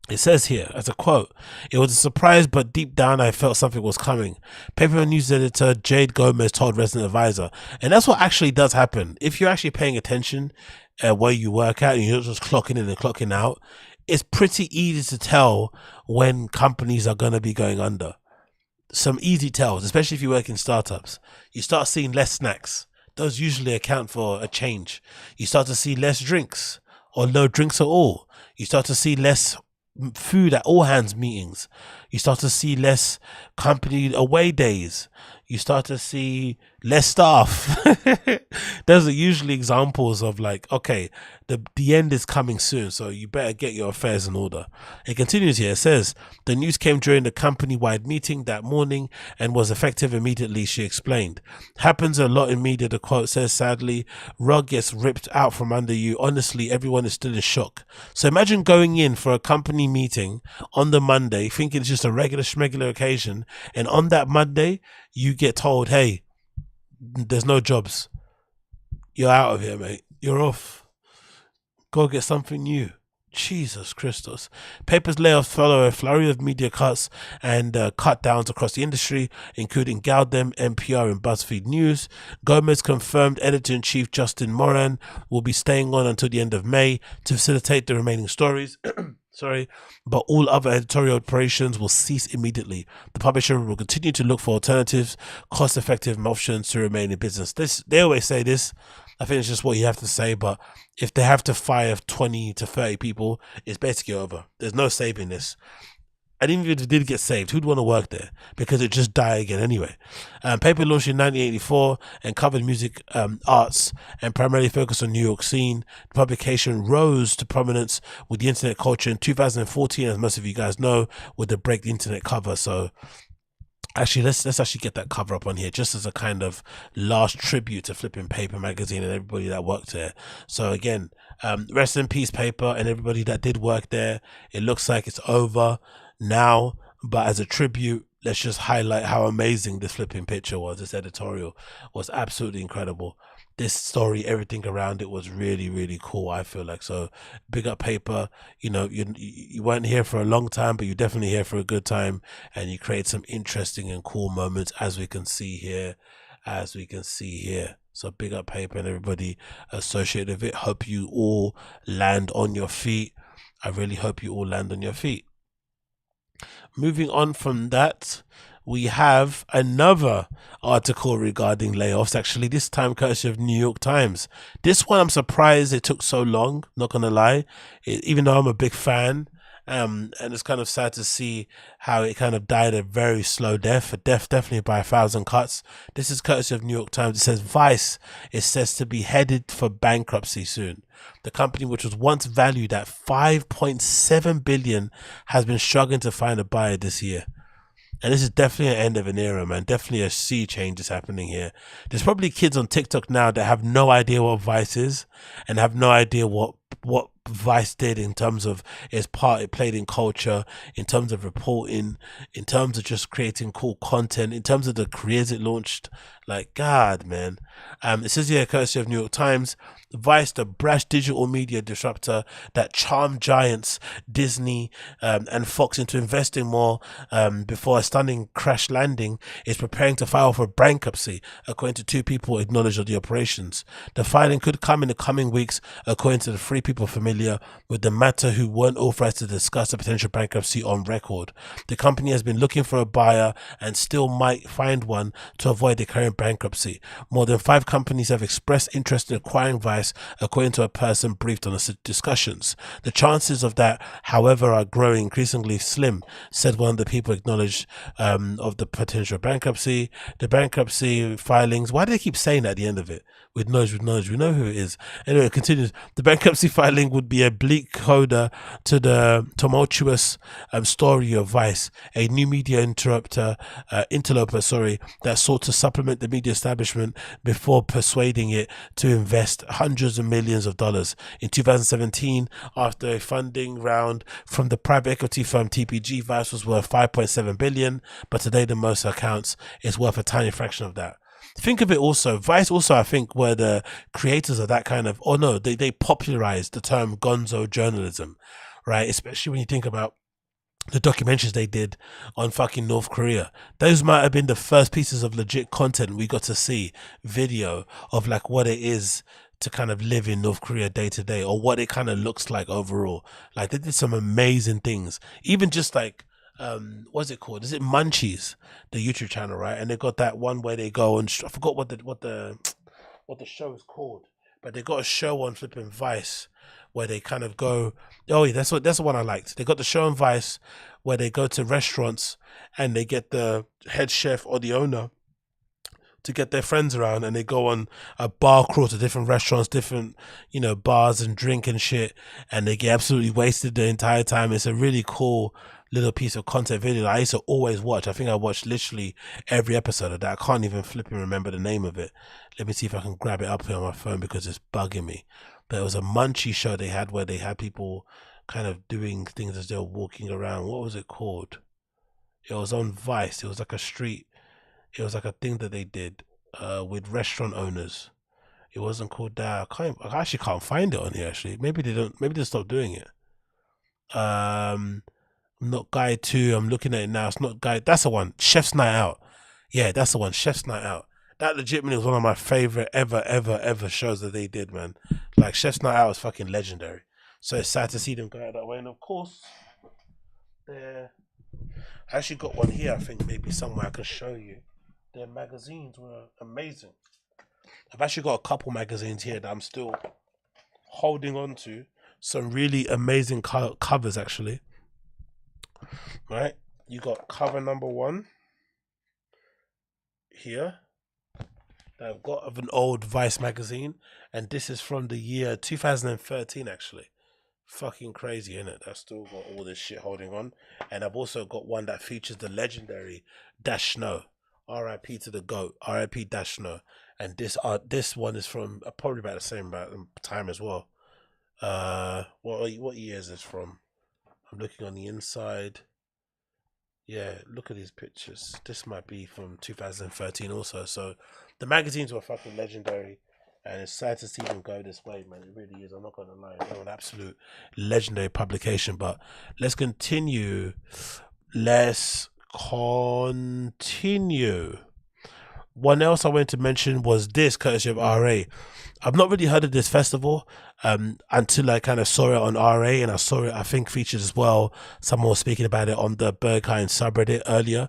It says here, as a quote, "It was a surprise, but deep down I felt something was coming." Paper news editor Jade Gomez told Resident Advisor. And that's what actually does happen. If you're actually paying attention where you work at and you're not just clocking in and clocking out, it's pretty easy to tell when companies are going to be going under. Some easy tells, especially if you work in startups. You start seeing less snacks. Those usually account for a change. You start to see less drinks or no drinks at all. You start to see less food at all hands meetings. You start to see less company away days. You start to see less staff. Those are usually examples of like, okay, the end is coming soon, so you better get your affairs in order. It continues here. It says, the news came during the company-wide meeting that morning and was effective immediately, she explained. Happens a lot in media, the quote says, sadly, rug gets ripped out from under you. Honestly, everyone is still in shock. So imagine going in for a company meeting on the Monday, thinking it's just a regular schmegular occasion, and on that Monday, you get told, hey, there's no jobs. You're out of here, mate. You're off. Go get something new. Jesus Christus. Paper's layoffs follow a flurry of media cuts and cut downs across the industry, including Galdem, NPR, and BuzzFeed News. Gomez confirmed editor-in-chief Justin Moran will be staying on until the end of May to facilitate the remaining stories. But all other editorial operations will cease immediately. The publisher will continue to look for alternatives, cost-effective options to remain in business. They always say this. I think it's just what you have to say, but if they have to fire 20 to 30 people, it's basically over. There's no saving this. And even if it did get saved, who'd want to work there? Because it just die again anyway. Paper launched in 1984 and covered music, arts, and primarily focused on New York scene. The publication rose to prominence with the internet culture in 2014, as most of you guys know, with the Break the Internet cover. So actually, let's actually get that cover up on here, just as a kind of last tribute to flipping Paper Magazine and everybody that worked there. So again, rest in peace, Paper, and everybody that did work there. It looks like it's over now, but as a tribute, let's just highlight how amazing this flipping picture was. This editorial was absolutely incredible. This story, everything around it was really, really cool, I feel like. So big up Paper. You know, you weren't here for a long time, but you're definitely here for a good time, and you create some interesting and cool moments, as we can see here. So big up Paper and everybody associated with it. Hope you all land on your feet. I really hope you all land on your feet. Moving on from that, we have another article regarding layoffs, actually, this time courtesy of New York Times. This one, I'm surprised it took so long, not gonna lie, even though I'm a big fan. And it's kind of sad to see how it kind of died a very slow death, definitely by 1,000 cuts. This is courtesy of New York Times. It says Vice is said to be headed for bankruptcy soon. The company, which was once valued at $5.7 billion, has been struggling to find a buyer this year. And this is definitely an end of an era, man. Definitely a sea change is happening here. There's probably kids on TikTok now that have no idea what Vice is and have no idea what Vice did in terms of its part it played in culture, in terms of reporting, in terms of just creating cool content, in terms of the careers it launched. Like, God, man. It says here, courtesy of New York Times, Vice, the brash digital media disruptor that charmed giants Disney and Fox into investing more before a stunning crash landing, is preparing to file for bankruptcy, according to two people acknowledged of the operations. The filing could come in the coming weeks, according to the three people familiar familiar with the matter who weren't authorized to discuss a potential bankruptcy on record. The company has been looking for a buyer and still might find one to avoid declaring bankruptcy. More than 5 companies have expressed interest in acquiring Vice, according to a person briefed on the discussions. The chances of that, however, are growing increasingly slim, said one of the people acknowledged of the potential bankruptcy. The bankruptcy filings, why do they keep saying that at the end of it? With knowledge, we know who it is. Anyway, it continues. The bankruptcy filing would be a bleak coda to the tumultuous story of Vice, a new media interloper, that sought to supplement the media establishment before persuading it to invest hundreds of millions of dollars. In 2017, after a funding round from the private equity firm TPG, Vice was worth $5.7 billion, but today the most accounts is worth a tiny fraction of that. Think of it also, Vice also, I think, were the creators of that kind of, or no, they popularized the term gonzo journalism, right? Especially when you think about the documentaries they did on fucking North Korea. Those might have been the first pieces of legit content we got to see, video of like what it is to kind of live in North Korea day to day, or what it kind of looks like overall. Like they did some amazing things, even just like, what's it called? Is it Munchies, the YouTube channel, right? And they got that one where they go and I forgot what the show is called, but they got a show on flipping Vice where they kind of go. Oh yeah, that's the one I liked. They got the show on Vice where they go to restaurants and they get the head chef or the owner to get their friends around, and they go on a bar crawl to different restaurants, different, you know, bars and drink and shit, and they get absolutely wasted the entire time. It's a really cool little piece of content video that I used to always watch. I think I watched literally every episode of that. I can't even flipping remember the name of it. Let me see if I can grab it up here on my phone because it's bugging me. But it was a munchie show they had where they had people kind of doing things as they were walking around. What was it called? It was on Vice. It was like a street. It was like a thing that they did with restaurant owners. It wasn't called that. I actually can't find it on here. Actually, maybe they don't. Maybe they stopped doing it. Not Guy 2. I'm looking at it now. It's not Guy. That's the one. Chef's Night Out. Yeah, that's the one. Chef's Night Out. That legitimately was one of my favorite ever shows that they did, man. Like Chef's Night Out is fucking legendary. So it's sad to see them go out that way. And of course, I actually got one here. I think maybe somewhere I can show you. Their magazines were amazing. I've actually got a couple magazines here that I'm still holding on to. Some really amazing covers, actually. Right, you got cover number 1 here that I've got of an old Vice magazine, and this is from the year 2013 actually. Fucking crazy, innit? I've still got all this shit holding on. And I've also got one that features the legendary Dash Snow, R.I.P. to the GOAT, R.I.P. Dash Snow. And this one is from probably about the same time as well. What year is this from? I'm looking on the inside. Yeah, look at these pictures. This might be from 2013 also. So the magazines were fucking legendary, and it's sad to see them go this way, man. It really is. I'm not gonna lie. They're an absolute legendary publication. But let's continue. One else I wanted to mention was this, courtesy of RA. I've not really heard of this festival until I kind of saw it on RA, and I saw it, I think, featured as well. Someone was speaking about it on the Berghain subreddit earlier,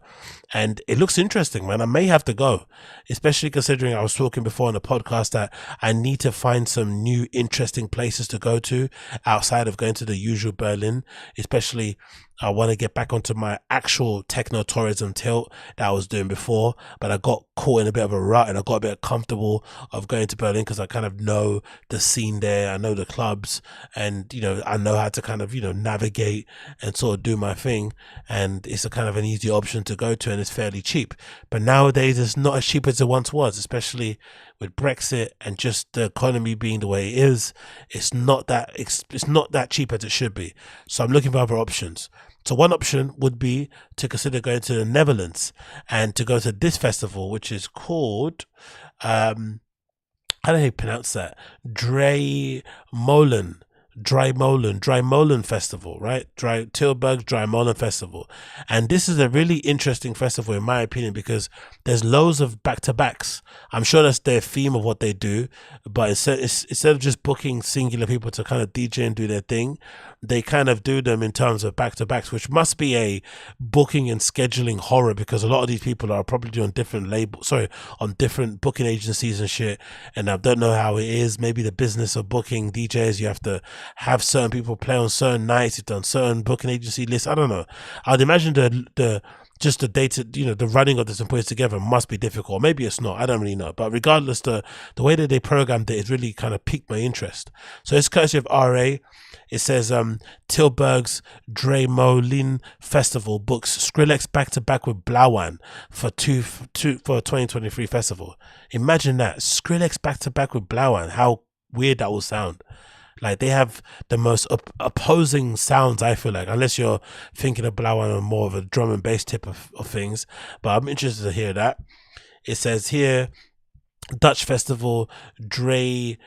and it looks interesting, man. I may have to go, especially considering I was talking before on the podcast that I need to find some new interesting places to go to outside of going to the usual Berlin. Especially I want to get back onto my actual techno tourism tilt that I was doing before, but I got caught in a bit of a rut, and I got a bit comfortable of going to Berlin because I kind of know the scene there, I know the clubs, and you know, I know how to kind of, you know, navigate and sort of do my thing, and it's a kind of an easy option to go to, and it's fairly cheap. But nowadays it's not as cheap as it once was, especially with Brexit and just the economy being the way it is. It's not that cheap as it should be. So I'm looking for other options. So one option would be to consider going to the Netherlands and to go to this festival, which is called, how do you pronounce that? Draaimolen Draaimolen Festival, right? Tilburg Draaimolen Festival. And this is a really interesting festival in my opinion because there's loads of back-to-backs. I'm sure that's their theme of what they do, but instead of just booking singular people to kind of DJ and do their thing, they kind of do them in terms of back-to-backs, which must be a booking and scheduling horror because a lot of these people are probably on different on different booking agencies and shit. And I don't know how it is. Maybe the business of booking DJs, you have to have certain people play on certain nights, you've done certain booking agency lists. I don't know. I'd imagine the data, the running of this and putting it together must be difficult. Maybe it's not. I don't really know. But regardless, the way that they programmed it really kind of piqued my interest. So it's courtesy of RA. It says Tilburg's Draaimolen Festival books Skrillex back to back with Blauwan for 2023 festival. Imagine that, Skrillex back to back with Blauwan. How weird that will sound. Like they have the most opposing sounds, I feel like, unless you're thinking of Blauwan on more of a drum and bass tip of things. But I'm interested to hear that. It says here, Dutch festival Draaimolen,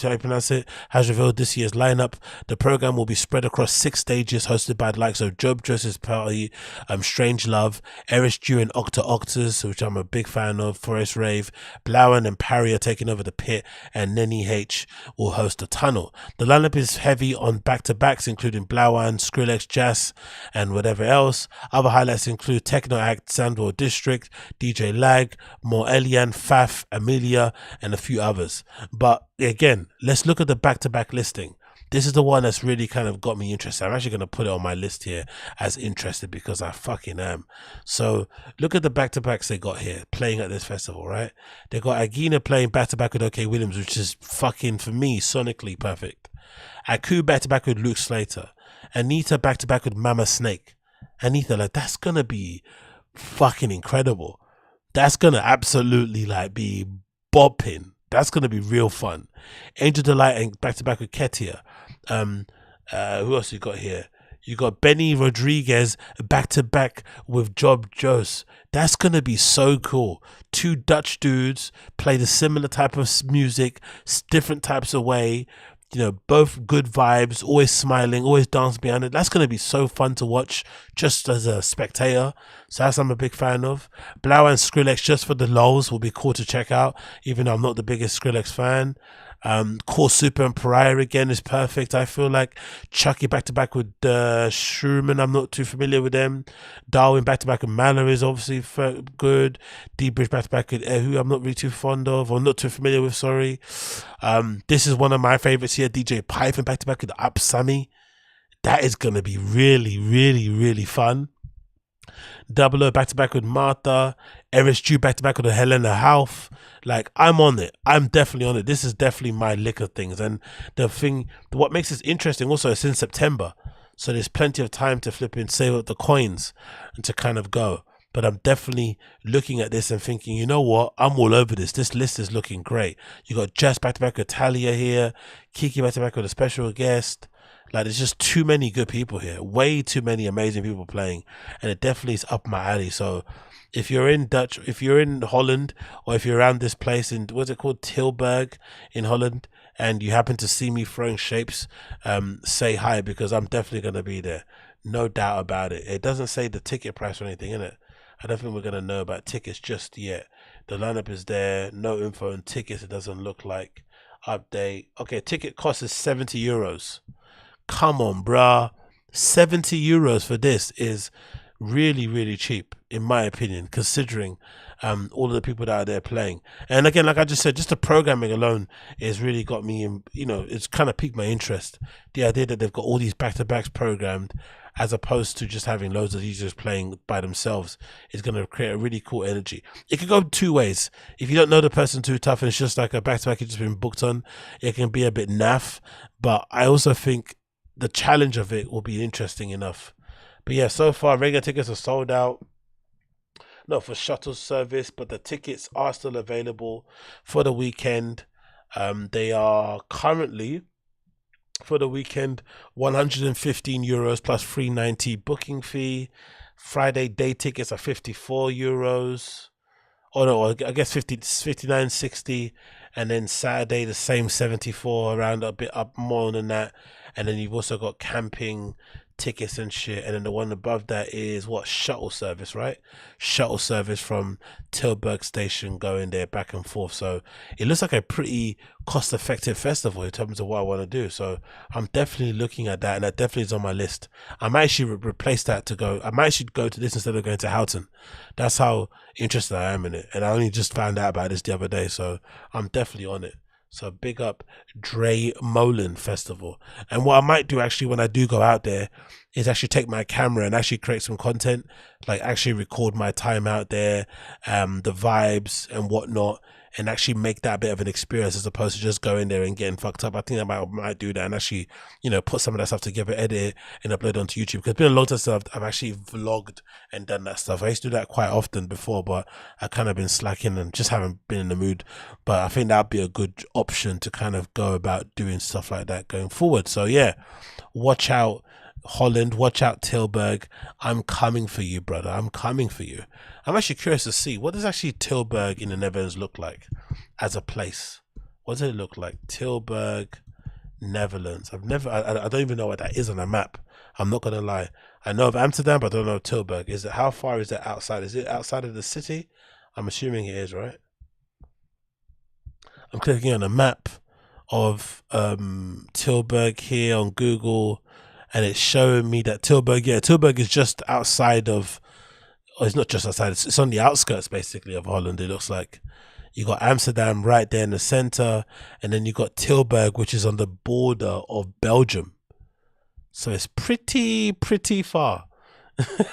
how you pronounce it, has revealed this year's lineup. The program will be spread across 6 stages, hosted by the likes of Job Joseph's Party, Strange Love, Erish Dew and Octas, which I'm a big fan of, Forest Rave, Blauwan and Parry are taking over the pit, and Nenny H will host the tunnel. The lineup is heavy on back-to-backs, including Blauwan, Skrillex, Jazz, and whatever else. Other highlights include techno act Sandwell District, DJ Lag, More Elian, Faf, Amelia, and a few others. But again, let's look at the back-to-back listing. This is the one that's really kind of got me interested. I'm actually going to put it on my list here as interested because I fucking am. So look at the back-to-backs they got here playing at this festival, right? They got Agina playing back-to-back with OK Williams, which is fucking, for me, sonically perfect. Aku back-to-back with Luke Slater. Anita back-to-back with Mama Snake. Anita, like, that's going to be fucking incredible. That's gonna absolutely like be bopping. That's gonna be real fun. Angel Delight and back to back with Ketia. Who else you got here? You got Benny Rodriguez back to back with Job Jose. That's gonna be so cool. 2 Dutch dudes play the similar type of music, different types of way. Both good vibes, always smiling, always dancing behind it. That's going to be so fun to watch just as a spectator. So that's I'm a big fan of. Blau and Skrillex just for the lols will be cool to check out, even though I'm not the biggest Skrillex fan. Core Super and Pariah again is perfect. I feel like Chucky back to back with Schumann. I'm not too familiar with them. Darwin back to back with Mallory is obviously good. D-Bridge back to back with who I'm not really too fond of or not too familiar with. Sorry. This is one of my favorites here. DJ Python back to back with Upsammy. That is gonna be really, really, really fun. Double O back to back with Martha, Erish Dew back to back with Helena Hauff. Like, I'm on it. I'm definitely on it. This is definitely my lick of things. And what makes this interesting also is in September. So there's plenty of time to flip and save up the coins and to kind of go. But I'm definitely looking at this and thinking, you know what? I'm all over this. This list is looking great. You got Jess back to back with Talia here, Kiki back to back with a special guest. Like, there's just too many good people here. Way too many amazing people playing. And it definitely is up my alley. So if you're in Holland, or if you're around this place in, what's it called? Tilburg in Holland, and you happen to see me throwing shapes, say hi, because I'm definitely going to be there. No doubt about it. It doesn't say the ticket price or anything in it. I don't think we're going to know about tickets just yet. The lineup is there. No info on tickets, it doesn't look like. Update. Okay, ticket cost is €70. Come on, bruh. €70 for this is really, really cheap, in my opinion, considering all of the people that are there playing. And again, like I just said, just the programming alone has really got me in, it's kind of piqued my interest. The idea that they've got all these back-to-backs programmed, as opposed to just having loads of DJs playing by themselves, is going to create a really cool energy. It could go 2 ways. If you don't know the person too tough and it's just like a back-to-back you've just been booked on, it can be a bit naff. But I also think the challenge of it will be interesting enough. But yeah, so far regular tickets are sold out. Not for shuttle service, but the tickets are still available for the weekend. They are currently, for the weekend, €115 plus €390 booking fee. Friday day tickets are €54. Oh no, I guess 59.60, And then Saturday the same 74, around a bit up more than that. And then you've also got camping tickets and shit. And then the one above that is what, shuttle service, right? Shuttle service from Tilburg station going there back and forth. So it looks like a pretty cost effective festival in terms of what I want to do. So I'm definitely looking at that, and that definitely is on my list. I might actually replace that to go. I might actually go to this instead of going to Houghton. That's how interested I am in it. And I only just found out about this the other day. So I'm definitely on it. So big up Draaimolen Festival. And what I might do actually when I do go out there is actually take my camera and actually create some content, like actually record my time out there, the vibes and whatnot, and actually make that a bit of an experience as opposed to just going there and getting fucked up. I think I might do that and actually, you know, put some of that stuff together, edit it, and upload it onto YouTube. Because it's been a long time since I've actually vlogged and done that stuff. I used to do that quite often before, but I kind of been slacking and just haven't been in the mood. But I think that'd be a good option to kind of go about doing stuff like that going forward. So yeah, watch out Holland, watch out Tilburg. I'm coming for you, brother. I'm coming for you. I'm actually curious to see, what does actually Tilburg in the Netherlands look like as a place? What does it look like? Tilburg, Netherlands. I don't even know what that is on a map. I'm not gonna lie. I know of Amsterdam, but I don't know of Tilburg. Is it, how far is that outside? Is it outside of the city? I'm assuming it is, right? I'm clicking on a map of Tilburg here on Google, and it's showing me that Tilburg, yeah, Tilburg is just outside of, or it's not just outside, it's on the outskirts basically of Holland. It looks like you got Amsterdam right there in the center, and then you got Tilburg, which is on the border of Belgium. So it's pretty far.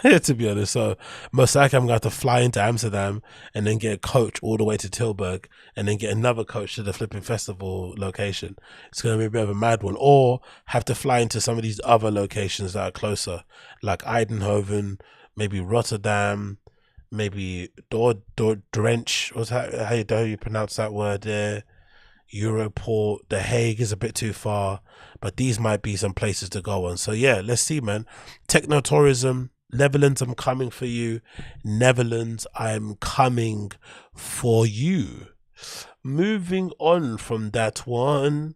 To be honest. So most likely I'm going to have to fly into Amsterdam and then get a coach all the way to Tilburg and then get another coach to the flipping festival location. It's going to be a bit of a mad one. Or have to fly into some of these other locations that are closer, like Eindhoven, maybe Rotterdam, maybe Drench. What's that, how you pronounce that word there? Europort. The Hague is a bit too far, but these might be some places to go on. So yeah, let's see, man. Techno tourism, Netherlands, I'm coming for you. Netherlands, I'm coming for you. Moving on from that one,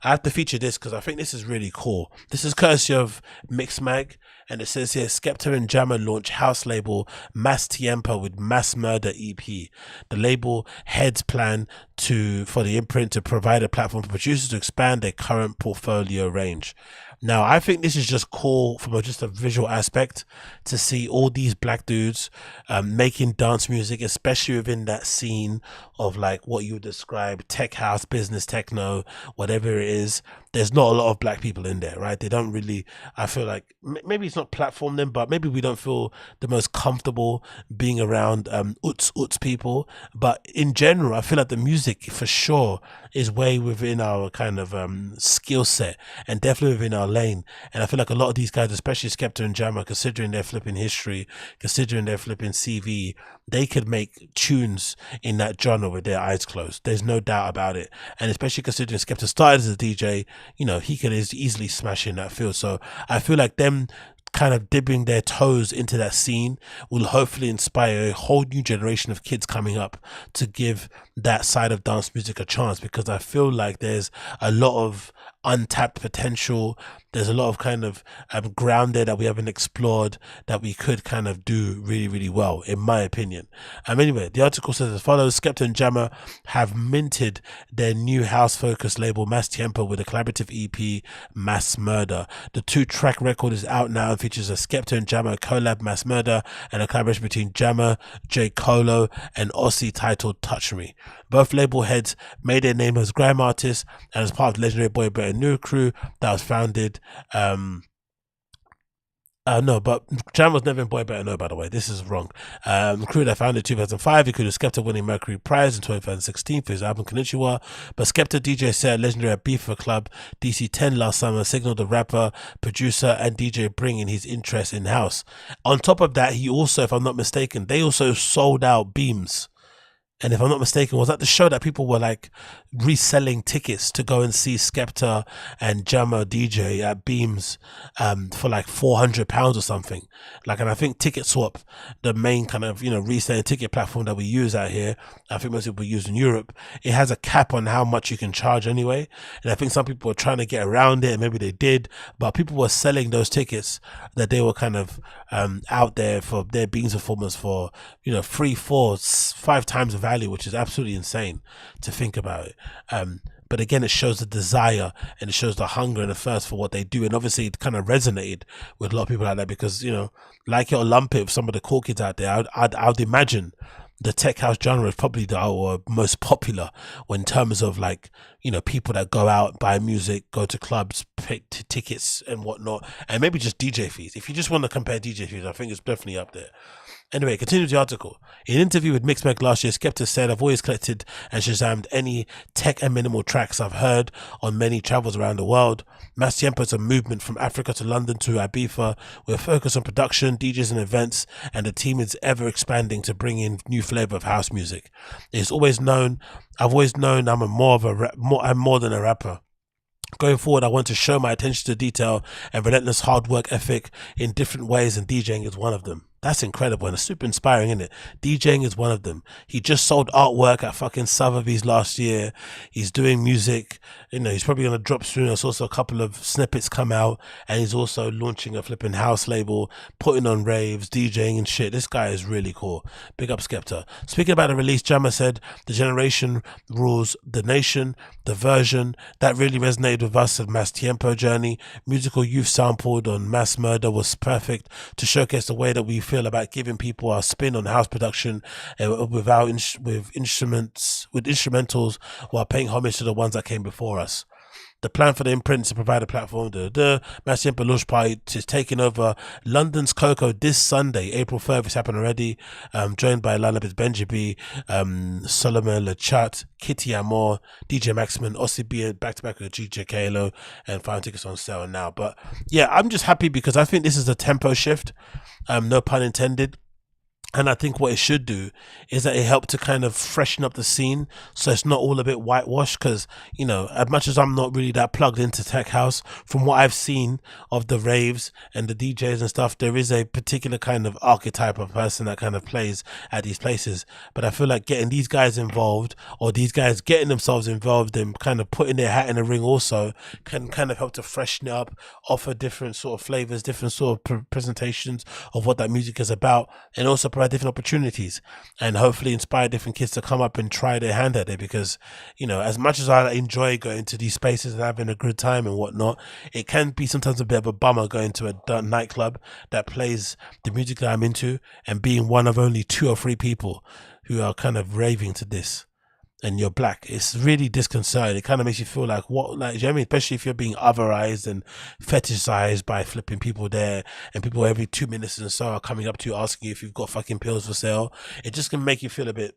I have to feature this because I think this is really cool. This is courtesy of Mixmag, and it says here, Skepta and Jammer launch house label Más Tiempo with Mass Murder EP. The label heads plan for the imprint to provide a platform for producers to expand their current portfolio range. Now, I think this is just cool from just a visual aspect to see all these black dudes making dance music, especially within that scene of like what you would describe tech house, business, techno, whatever it is. There's not a lot of black people in there, right? They don't really, I feel like maybe it's not platform them, but maybe we don't feel the most comfortable being around uts people. But in general, I feel like the music for sure is way within our kind of skill set and definitely within our lane. And I feel like a lot of these guys, especially Skepta and Jammer, considering their flipping history, considering their flipping CV, they could make tunes in that genre with their eyes closed. There's no doubt about it. And especially considering Skepta started as a DJ, you know, he could easily smash in that field. So I feel like them kind of dipping their toes into that scene will hopefully inspire a whole new generation of kids coming up to give that side of dance music a chance, because I feel like there's a lot of untapped potential. There's a lot of kind of ground there that we haven't explored that we could kind of do really well, in my opinion. Anyway, the article says as follows: Skepta and Jammer have minted their new house-focused label Más Tiempo with a collaborative EP, Mass Murder. The 2-track record is out now and features a Skepta and Jammer collab, Mass Murder, and a collaboration between Jammer, J. Colo, and Aussie titled Touch Me. Both label heads made their name as grime artists and as part of the legendary Boy Better New crew that was founded. No, but Jam was never in Boy Better Know, by the way. This is wrong. The crew that founded in 2005 included Skepta winning Mercury Prize in 2016 for his album Konnichiwa. But Skepta DJ set legendary at Beefer Club DC10 last summer, signaled the rapper, producer, and DJ bringing his interest in house. On top of that, he also, if I'm not mistaken, they also sold out Beams. And if I'm not mistaken, was that the show that people were like reselling tickets to go and see Skepta and Jammer DJ at Beams for like £400 or something? Like, and I think Ticket Swap, the main kind of, reselling ticket platform that we use out here, I think most people use in Europe, it has a cap on how much you can charge anyway. And I think some people were trying to get around it, and maybe they did, but people were selling those tickets that they were kind of out there for their Beams performance for, 3, 4, 5 times the value, which is absolutely insane to think about it. But again, it shows the desire and it shows the hunger and the thirst for what they do. And obviously it kind of resonated with a lot of people like that because, like it or lump it with some of the cool kids out there, I'd imagine the tech house genre is probably our most popular in terms of like, people that go out, buy music, go to clubs, pick tickets and whatnot, and maybe just DJ fees. If you just want to compare DJ fees, I think it's definitely up there. Anyway, continue the article. In an interview with Mixmag last year, Skepta said, "I've always collected and shazammed any tech and minimal tracks I've heard on many travels around the world. Más Tiempo is a movement from Africa to London to Ibiza. We're focused on production, DJs and events, and the team is ever expanding to bring in new flavor of house music. I've always known I'm more than a rapper. Going forward, I want to show my attention to detail and relentless hard work ethic in different ways, and DJing is one of them." That's incredible and it's super inspiring, isn't it? DJing is one of them. He just sold artwork at fucking Sotheby's last year. He's doing music. He's probably going to drop soon. There's also a couple of snippets come out, and he's also launching a flipping house label, putting on raves, DJing and shit. This guy is really cool. Big up Skepta. Speaking about the release, Jammer said, "The generation rules the nation. The version that really resonated with us of Más Tiempo journey, musical youth sampled on Mass Murder, was perfect to showcase the way that we feel about giving people our spin on house production with instrumentals while paying homage to the ones that came before us. The plan for the imprint is to provide a platform. Más Tiempo launch party is taking over London's Coco this Sunday, April 3rd. It's happened already. Joined by lineup is Benji B, Solomon Lechat, Kitty Amor, DJ Maximin, Ossie B, back to back with DJ Kalo, and final tickets on sale now. But yeah, I'm just happy because I think this is a tempo shift. No pun intended. And I think what it should do is that it helped to kind of freshen up the scene so it's not all a bit whitewashed, because, as much as I'm not really that plugged into tech house, from what I've seen of the raves and the DJs and stuff, there is a particular kind of archetype of person that kind of plays at these places. But I feel like getting these guys involved, or these guys getting themselves involved and kind of putting their hat in the ring also, can kind of help to freshen it up, offer different sort of flavors, different sort of presentations of what that music is about, and also provide different opportunities and hopefully inspire different kids to come up and try their hand at it. Because as much as I enjoy going to these spaces and having a good time and whatnot, it can be sometimes a bit of a bummer going to a nightclub that plays the music that I'm into and being one of only 2 or 3 people who are kind of raving to this, and you're black. It's really disconcerting. It kind of makes you feel like, what, like, you know what I mean? Especially if you're being otherized and fetishized by flipping people there, and people every 2 minutes and so are coming up to you asking you if you've got fucking pills for sale. It just can make you feel a bit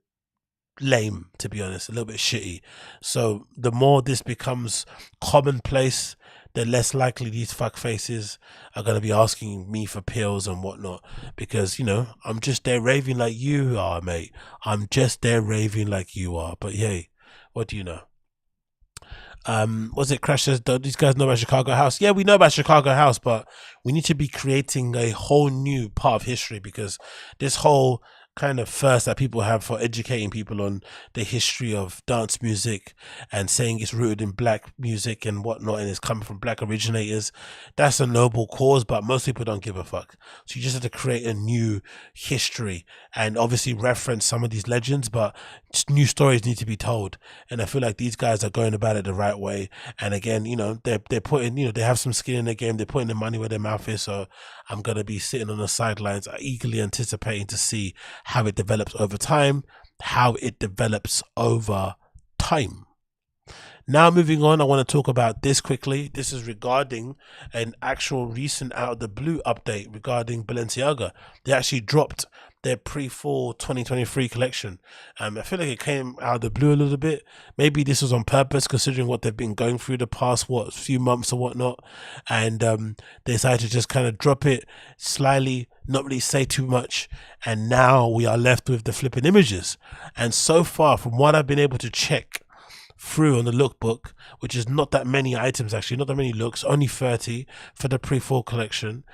lame, to be honest, a little bit shitty. So the more this becomes commonplace, the less likely these fuck faces are going to be asking me for pills and whatnot, because I'm just there raving like you are, mate. I'm just there raving like you are. But hey, what do you know? Was it Crash says, these guys know about Chicago House? Yeah, we know about Chicago House, but we need to be creating a whole new part of history, because this whole kind of thirst that people have for educating people on the history of dance music and saying it's rooted in black music and whatnot and it's coming from black originators, that's a noble cause, but most people don't give a fuck. So you just have to create a new history and obviously reference some of these legends, but new stories need to be told. And I feel like these guys are going about it the right way. And again, they're putting, they have some skin in the game, they're putting their money where their mouth is. So I'm going to be sitting on the sidelines eagerly anticipating to see how it develops over time, Now moving on, I want to talk about this quickly. This is regarding an actual recent out of the blue update regarding Balenciaga. They actually dropped their pre-fall 2023 collection. I feel like it came out of the blue a little bit. Maybe this was on purpose, considering what they've been going through the past few months or whatnot, and they decided to just kind of drop it slyly, not really say too much, and now we are left with the flipping images. And so far, from what I've been able to check through on the lookbook, which is not that many items, actually not that many looks, only 30 for the pre-fall collection,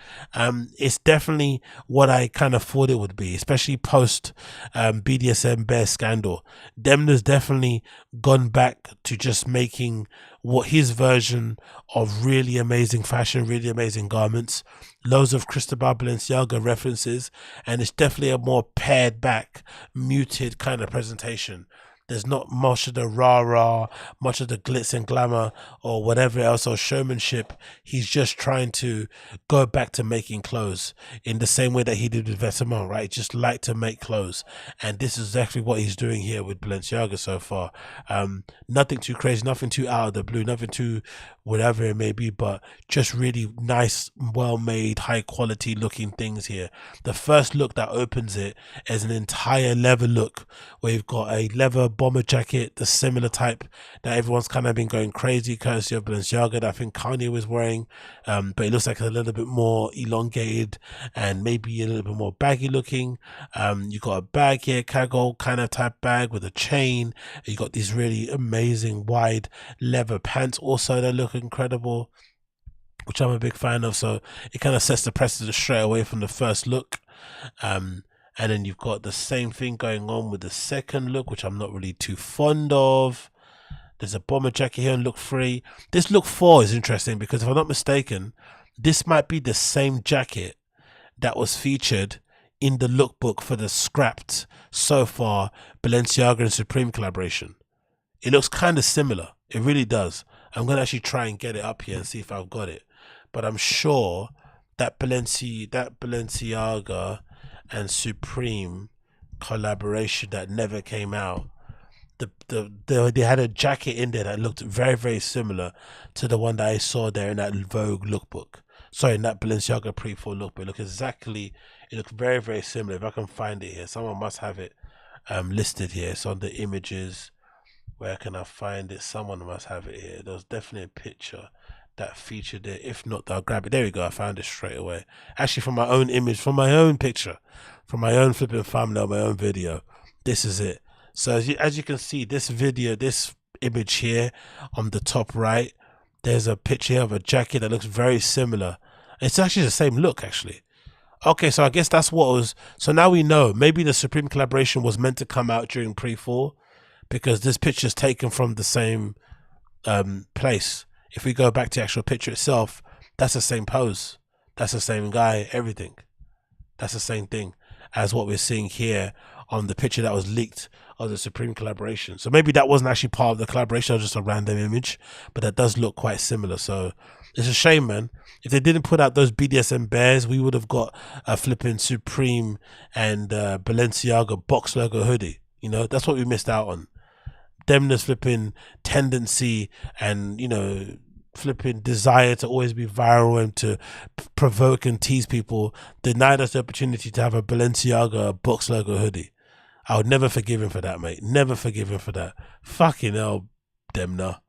it's definitely what I kind of thought it would be, especially post BDSM bear scandal. Demna's definitely gone back to just making what his version of really amazing fashion, really amazing garments, loads of Cristobal Balenciaga references, and it's definitely a more pared back, muted kind of presentation. There's not much of the rah-rah, much of the glitz and glamour or whatever else, or showmanship. He's just trying to go back to making clothes in the same way that he did with Vetements, right? Just like to make clothes. And this is exactly what he's doing here with Balenciaga so far. Nothing too crazy, nothing too out of the blue, nothing too whatever it may be, but just really nice, well-made, high-quality looking things here. The first look that opens it is an entire leather look where you've got a leather bomber jacket, the similar type that everyone's kind of been going crazy courtesy of Balenciaga, that I think Kanye was wearing, but it looks like a little bit more elongated and maybe a little bit more baggy looking. You got a bag here, cargo kind of type bag with a chain. You got these really amazing wide leather pants also that look incredible, which I'm a big fan of, so it kind of sets the precedent straight away from the first look. And then you've got the same thing going on with the second look, which I'm not really too fond of. There's a bomber jacket here in look 3. This look 4 is interesting because if I'm not mistaken, this might be the same jacket that was featured in the lookbook for the scrapped so far Balenciaga and Supreme collaboration. It looks kind of similar. It really does. I'm going to actually try and get it up here and see if I've got it. But I'm sure that Balenciaga and Supreme collaboration that never came out, they had a jacket in there that looked very, very similar to the one that I saw there in that Vogue lookbook. Sorry, in that Balenciaga Pre-Fall lookbook. It looked very, very similar. If I can find it here, someone must have it listed here. It's on the images. Where can I find it? Someone must have it here. There was definitely a picture that featured it. If not, I'll grab it. There we go. I found it straight away. Actually, from my own image, from my own picture, from my own flipping thumbnail, my own video. This is it. So as you can see, this video, this image here on the top right, there's a picture of a jacket that looks very similar. It's actually the same look, actually. Okay, so I guess that's what was. So now we know. Maybe the Supreme collaboration was meant to come out during pre-fall, because this picture is taken from the same place. If we go back to the actual picture itself, that's the same pose, that's the same guy, everything. That's the same thing as what we're seeing here on the picture that was leaked of the Supreme collaboration. So maybe that wasn't actually part of the collaboration, it was just a random image, but that does look quite similar. So it's a shame, man. If they didn't put out those BDSM bears, we would have got a flipping Supreme and Balenciaga box logo hoodie. You know, that's what we missed out on. Demna's flipping tendency and, you know, flipping desire to always be viral and to provoke and tease people denied us the opportunity to have a Balenciaga box logo hoodie. I would never forgive him for that, mate. Never forgive him for that. Fucking hell, Demna.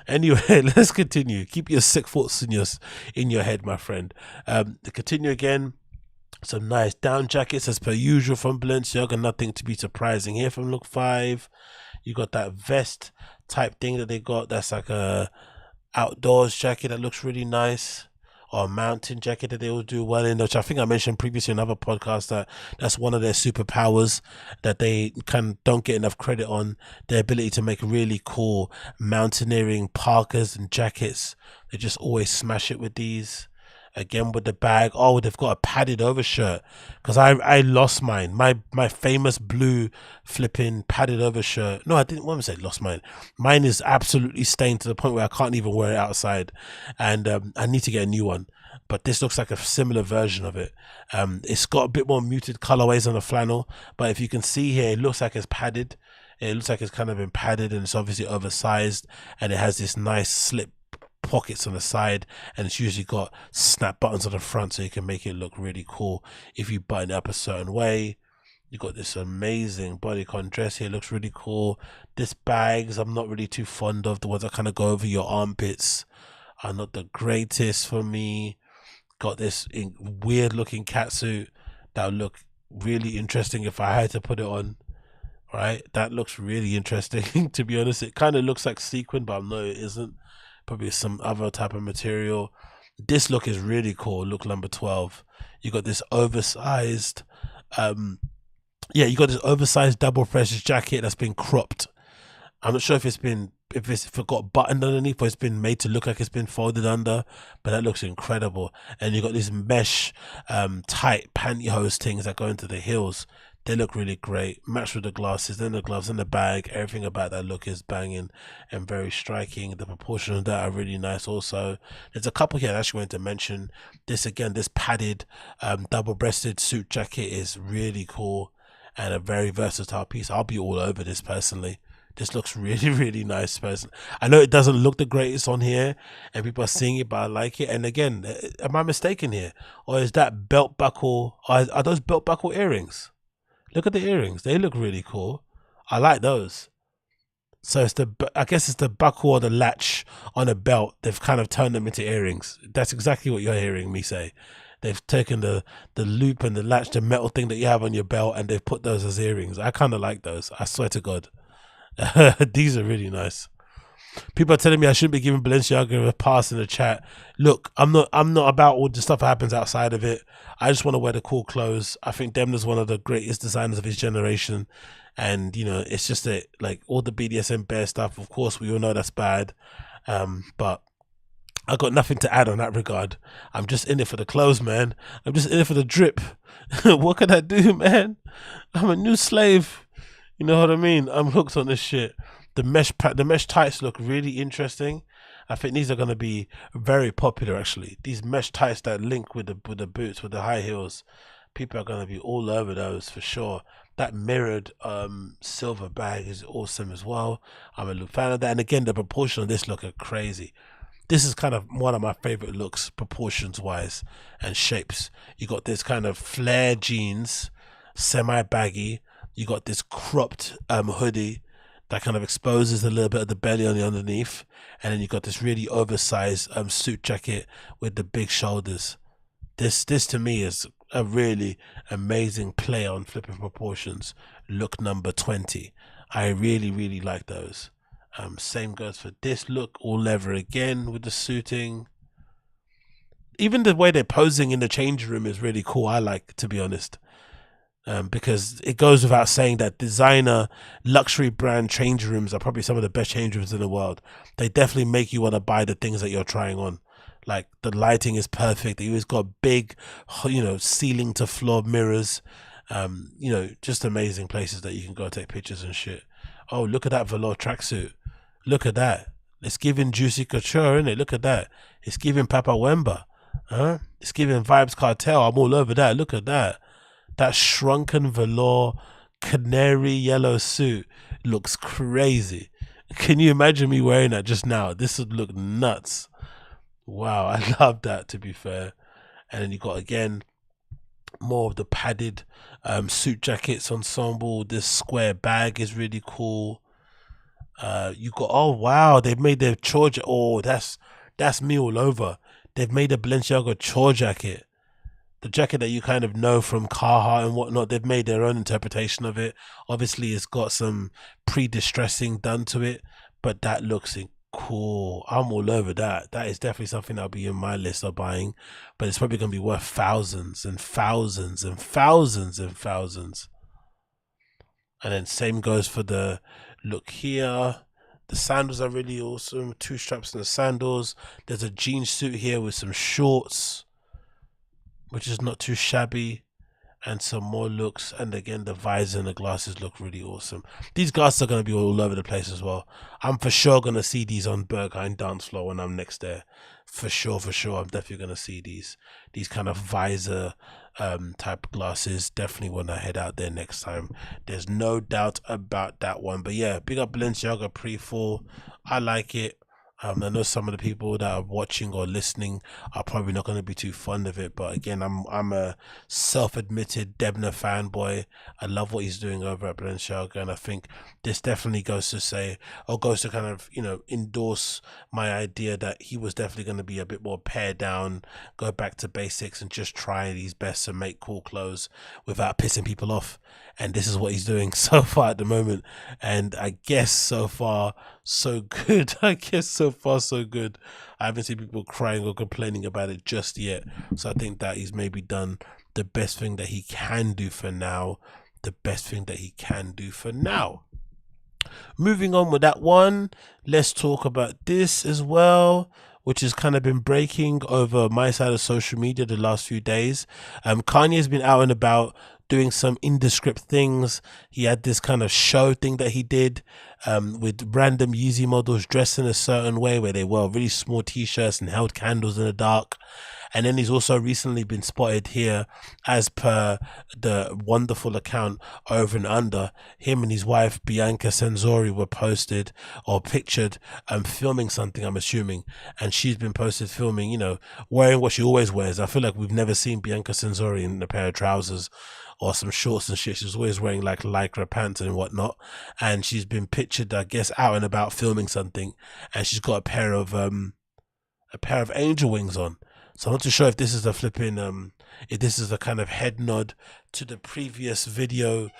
Anyway, let's continue. Keep your sick thoughts in your head, my friend. To continue again. Some nice down jackets as per usual from Balenciaga. Nothing to be surprising here from look 5. You got that vest type thing that they got. That's like a outdoors jacket that looks really nice, or a mountain jacket that they will do well in, which I think I mentioned previously in another podcast that that's one of their superpowers that they don't get enough credit on. Their ability to make really cool mountaineering parkas and jackets. They just always smash it with these. Again with the bag. Oh, they've got a padded overshirt, because I lost mine. My famous blue flipping padded overshirt. No, I didn't want to say lost mine. Mine is absolutely stained to the point where I can't even wear it outside, and I need to get a new one. But this looks like a similar version of it. It's got a bit more muted colorways on the flannel, but if you can see here, it looks like it's padded. It looks like it's kind of been padded and it's obviously oversized, and it has this nice slip pockets on the side, and it's usually got snap buttons on the front so you can make it look really cool if you button it up a certain way. You got this amazing bodycon dress here, looks really cool. This bags I'm not really too fond of. The ones that kind of go over your armpits are not the greatest for me. Got this weird looking catsuit that would look really interesting if I had to put it on. Right, that looks really interesting. To be honest, it kind of looks like sequin, but no, it isn't. Probably some other type of material. This look is really cool. Look number 12. You got this oversized you got this oversized double pressure jacket that's been cropped. I'm not sure if it's got buttoned underneath, or it's been made to look like it's been folded under, but that looks incredible. And you got these mesh tight pantyhose things that go into the heels. They look really great, matched with the glasses, then the gloves, and the bag. Everything about that look is banging and very striking. The proportions of that are really nice also. There's a couple here I actually wanted to mention. This again, this padded double-breasted suit jacket is really cool and a very versatile piece. I'll be all over this personally. This looks really, really nice, person. I know it doesn't look the greatest on here and people are seeing it, but I like it. And again, am I mistaken here? Or is that belt buckle, are those belt buckle earrings? Look at the earrings. They look really cool. I like those. So it's I guess it's the buckle or the latch on a belt. They've kind of turned them into earrings. That's exactly what you're hearing me say. They've taken the loop and the latch, the metal thing that you have on your belt, and they've put those as earrings. I kind of like those. I swear to God. These are really nice. People are telling me I shouldn't be giving Balenciaga a pass in the chat. Look, I'm not about all the stuff that happens outside of it. I just want to wear the cool clothes. I think Demna's one of the greatest designers of his generation. And, you know, it's just that, like, all the BDSM bear stuff, of course, we all know that's bad. But I got nothing to add on that regard. I'm just in it for the clothes, man. I'm just in it for the drip. What can I do, man? I'm a new slave. You know what I mean? I'm hooked on this shit. The mesh tights look really interesting. I think these are going to be very popular, actually. These mesh tights that link with the boots, with the high heels. People are going to be all over those for sure. That mirrored silver bag is awesome as well. I'm a fan of that. And again, the proportion of this look are crazy. This is kind of one of my favorite looks, proportions wise and shapes. You got this kind of flare jeans, semi baggy. You got this cropped hoodie that kind of exposes a little bit of the belly on the underneath, and then you got this really oversized suit jacket with the big shoulders. This to me is a really amazing play on flipping proportions. Look number 20. I really like those. Same goes for this look, all leather again with the suiting. Even the way they're posing in the change room is really cool. I like, to be honest. Because it goes without saying that designer luxury brand change rooms are probably some of the best change rooms in the world. They definitely make you want to buy the things that you're trying on. Like, the lighting is perfect. You always got big, you know, ceiling to floor mirrors. You know, just amazing places that you can go take pictures and shit. Oh, look at that velour tracksuit. Look at that. It's giving Juicy Couture, isn't it? Look at that. It's giving Papa Wemba. Huh? It's giving Vibes Cartel. I'm all over that. Look at that. That shrunken velour canary yellow suit looks crazy. Can you imagine me wearing that just now? This would look nuts. Wow, I love that, to be fair. And then you got, again, more of the padded suit jackets ensemble. This square bag is really cool. You got, oh wow, they've made their chore jacket. Oh, that's me all over. They've made a Balenciaga chore jacket. The jacket that you kind of know from Carhartt and whatnot. They've made their own interpretation of it. Obviously, it's got some pre-distressing done to it, but that looks cool. I'm all over that. That is definitely something that'll be in my list of buying, but it's probably going to be worth thousands and thousands and thousands and thousands. And then same goes for the look here. The sandals are really awesome. 2 straps in the sandals. There's a jean suit here with some shorts, which is not too shabby. and some more looks. And again, the visor and the glasses look really awesome. These glasses are going to be all over the place as well. I'm for sure going to see these on Berghain dance floor when I'm next there. For sure. I'm definitely going to see these kind of visor type glasses definitely when I head out there next time. There's no doubt about that one. But yeah, big up Balenciaga Pre-Fall. I like it. I know some of the people that are watching or listening are probably not going to be too fond of it, but again, I'm a self-admitted Debna fanboy. I love what he's doing over at Balenciaga, and I think this definitely goes to say, or goes to kind of, you know, endorse my idea that he was definitely going to be a bit more pared down, go back to basics, and just try his best to make cool clothes without pissing people off. And this is what he's doing so far at the moment, and I guess so far so good. I guess so far so good. I haven't seen people crying or complaining about it just yet, so I think that he's maybe done the best thing that he can do for now. Moving on with that one, let's talk about this as well, which has kind of been breaking over my side of social media the last few days. Kanye's been out and about doing some indescript things. He had this kind of show thing that he did with random YEEZY models dressed in a certain way, where they wore really small t-shirts and held candles in the dark. And then he's also recently been spotted here, as per the wonderful account Over and Under, him and his wife Bianca Censori were posted or pictured filming something, I'm assuming, and she's been posted filming, you know, wearing what she always wears. I feel like we've never seen Bianca Censori in a pair of trousers or some shorts and shit. She's always wearing like lycra pants and whatnot, and she's been pictured, I guess, out and about filming something, and she's got a pair of angel wings on. So I'm not too sure if this is a flipping if this is a kind of head nod to the previous video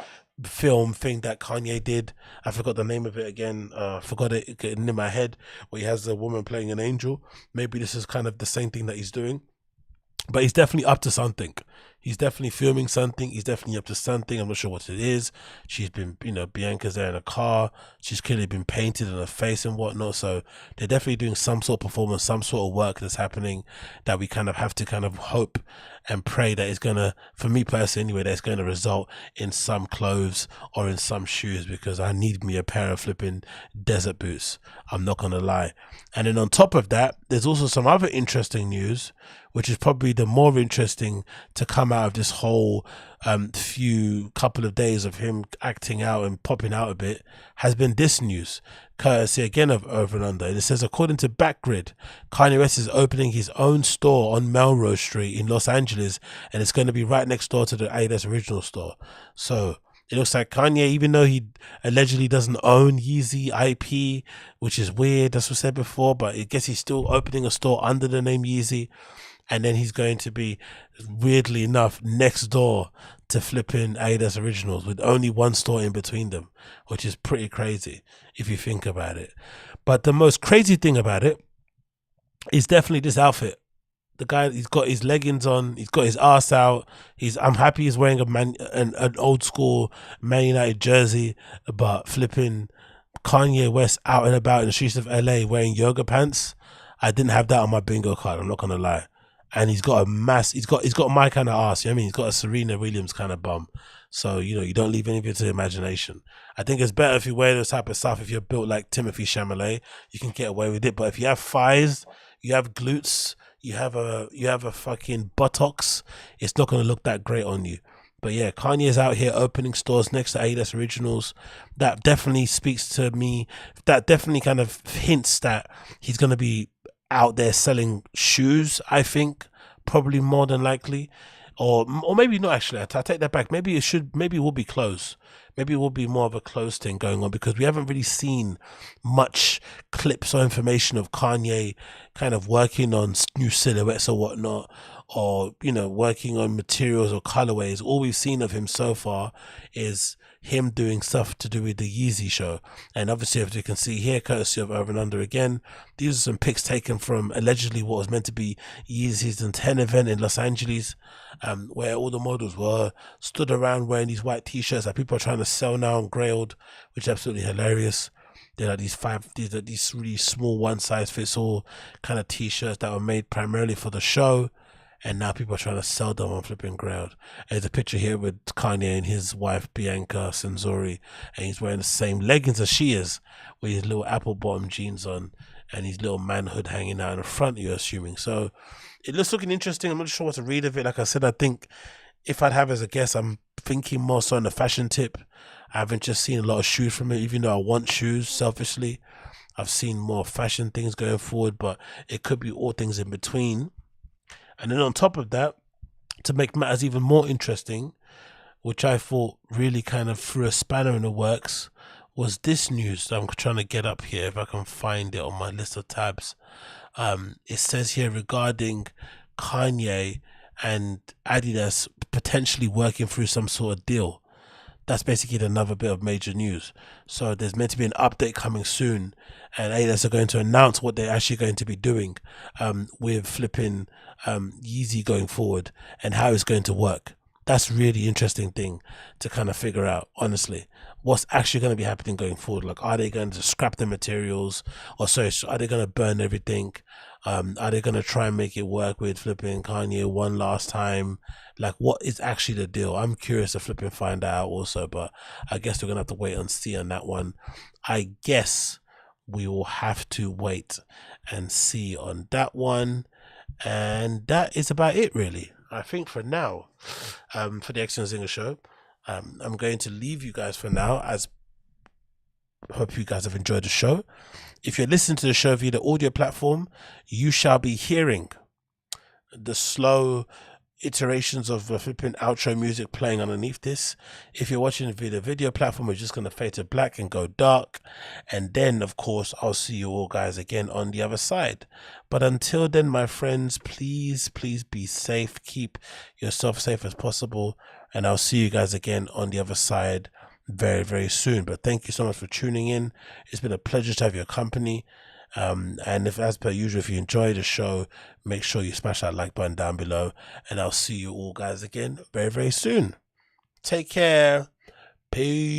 film thing that Kanye did. I forgot the name of it again. Forgot it getting in my head, where he has a woman playing an angel. Maybe this is kind of the same thing that he's doing. But he's definitely up to something. He's definitely filming something. He's definitely up to something. I'm not sure what it is. She's been, you know, Bianca's there in a car. She's clearly been painted in her face and whatnot. So they're definitely doing some sort of performance, some sort of work that's happening, that we kind of have to kind of hope and pray that it's going to, for me personally anyway, that's going to result in some clothes or in some shoes, because I need me a pair of flipping desert boots. I'm not going to lie. And then on top of that, there's also some other interesting news, which is probably the more interesting to come out of this whole couple of days of him acting out and popping out a bit, has been this news, courtesy again of Over and Under. And it says, according to Backgrid, Kanye West is opening his own store on Melrose Street in Los Angeles, and it's going to be right next door to the Adidas original store. So it looks like Kanye, even though he allegedly doesn't own YEEZY IP, which is weird, that's what I said before, but I guess he's still opening a store under the name YEEZY. And then he's going to be, weirdly enough, next door to flipping Adidas Originals, with only one store in between them, which is pretty crazy if you think about it. But the most crazy thing about it is definitely this outfit. The guy, he's got his leggings on, he's got his ass out. I'm happy he's wearing an old school Man United jersey, but flipping Kanye West out and about in the streets of LA wearing yoga pants, I didn't have that on my bingo card, I'm not gonna lie. And he's got he's got my kind of ass, you know what I mean? He's got a Serena Williams kind of bum. So, you know, you don't leave anything to the imagination. I think it's better if you wear this type of stuff. If you're built like Timothy Chalamet, you can get away with it. But if you have thighs, you have glutes, you have a fucking buttocks, it's not gonna look that great on you. But yeah, Kanye's out here opening stores next to Adidas Originals. That definitely speaks to me. That definitely kind of hints that he's gonna be out there selling shoes, I think, probably more than likely, or maybe not. Actually, I take that back. Maybe it will be clothes. Maybe it will be more of a clothes thing going on, because we haven't really seen much clips or information of Kanye kind of working on new silhouettes or whatnot, or, you know, working on materials or colorways. All we've seen of him so far is him doing stuff to do with the YEEZY show. And obviously, as you can see here, courtesy of Over and Under again, these are some pics taken from allegedly what was meant to be YEEZY's 10 event in Los Angeles, where all the models were stood around wearing these white t-shirts that people are trying to sell now on Grailed, which is absolutely hilarious. They're like these really small one-size-fits-all kind of t-shirts that were made primarily for the show. and now people are trying to sell them on flipping ground. There's a picture here with Kanye and his wife Bianca Censori, and he's wearing the same leggings as she is, with his little apple bottom jeans on and his little manhood hanging out in the front, you're assuming. So it looks looking interesting. I'm not sure what to read of it. Like I said, I think if I'd have as a guest, I'm thinking more so on the fashion tip. I haven't just seen a lot of shoes from it, even though I want shoes selfishly. I've seen more fashion things going forward, but it could be all things in between. And then on top of that, to make matters even more interesting, which I thought really kind of threw a spanner in the works, was this news that I'm trying to get up here, if I can find it on my list of tabs. It says here regarding Kanye and Adidas potentially working through some sort of deal. That's basically another bit of major news. So there's meant to be an update coming soon, and Adidas are going to announce what they're actually going to be doing with flipping YEEZY going forward and how it's going to work. That's really interesting thing to kind of figure out, honestly. What's actually going to be happening going forward? Like, are they going to scrap the materials, or sorry, are they going to burn everything? Are they going to try and make it work with flipping Kanye one last time? Like, what is actually the deal? I'm curious to flipping find out also, but I guess we're going to have to wait and see on that one. I guess we will have to wait and see on that one. And that is about it, really. I think for now, for the Excellent Zinger Show, I'm going to leave you guys for now, as hope you guys have enjoyed the show. If you're listening to the show via the audio platform, you shall be hearing the slow iterations of the flipping outro music playing underneath this. If you're watching via the video platform, it's just going to fade to black and go dark. And then, of course, I'll see you all guys again on the other side. But until then, my friends, please be safe. Keep yourself safe as possible. And I'll see you guys again on the other side very soon. But thank you so much for tuning in. It's been a pleasure to have your company. And if, as per usual, if you enjoy the show, make sure you smash that like button down below, and I'll see you all guys again very soon. Take care. Peace.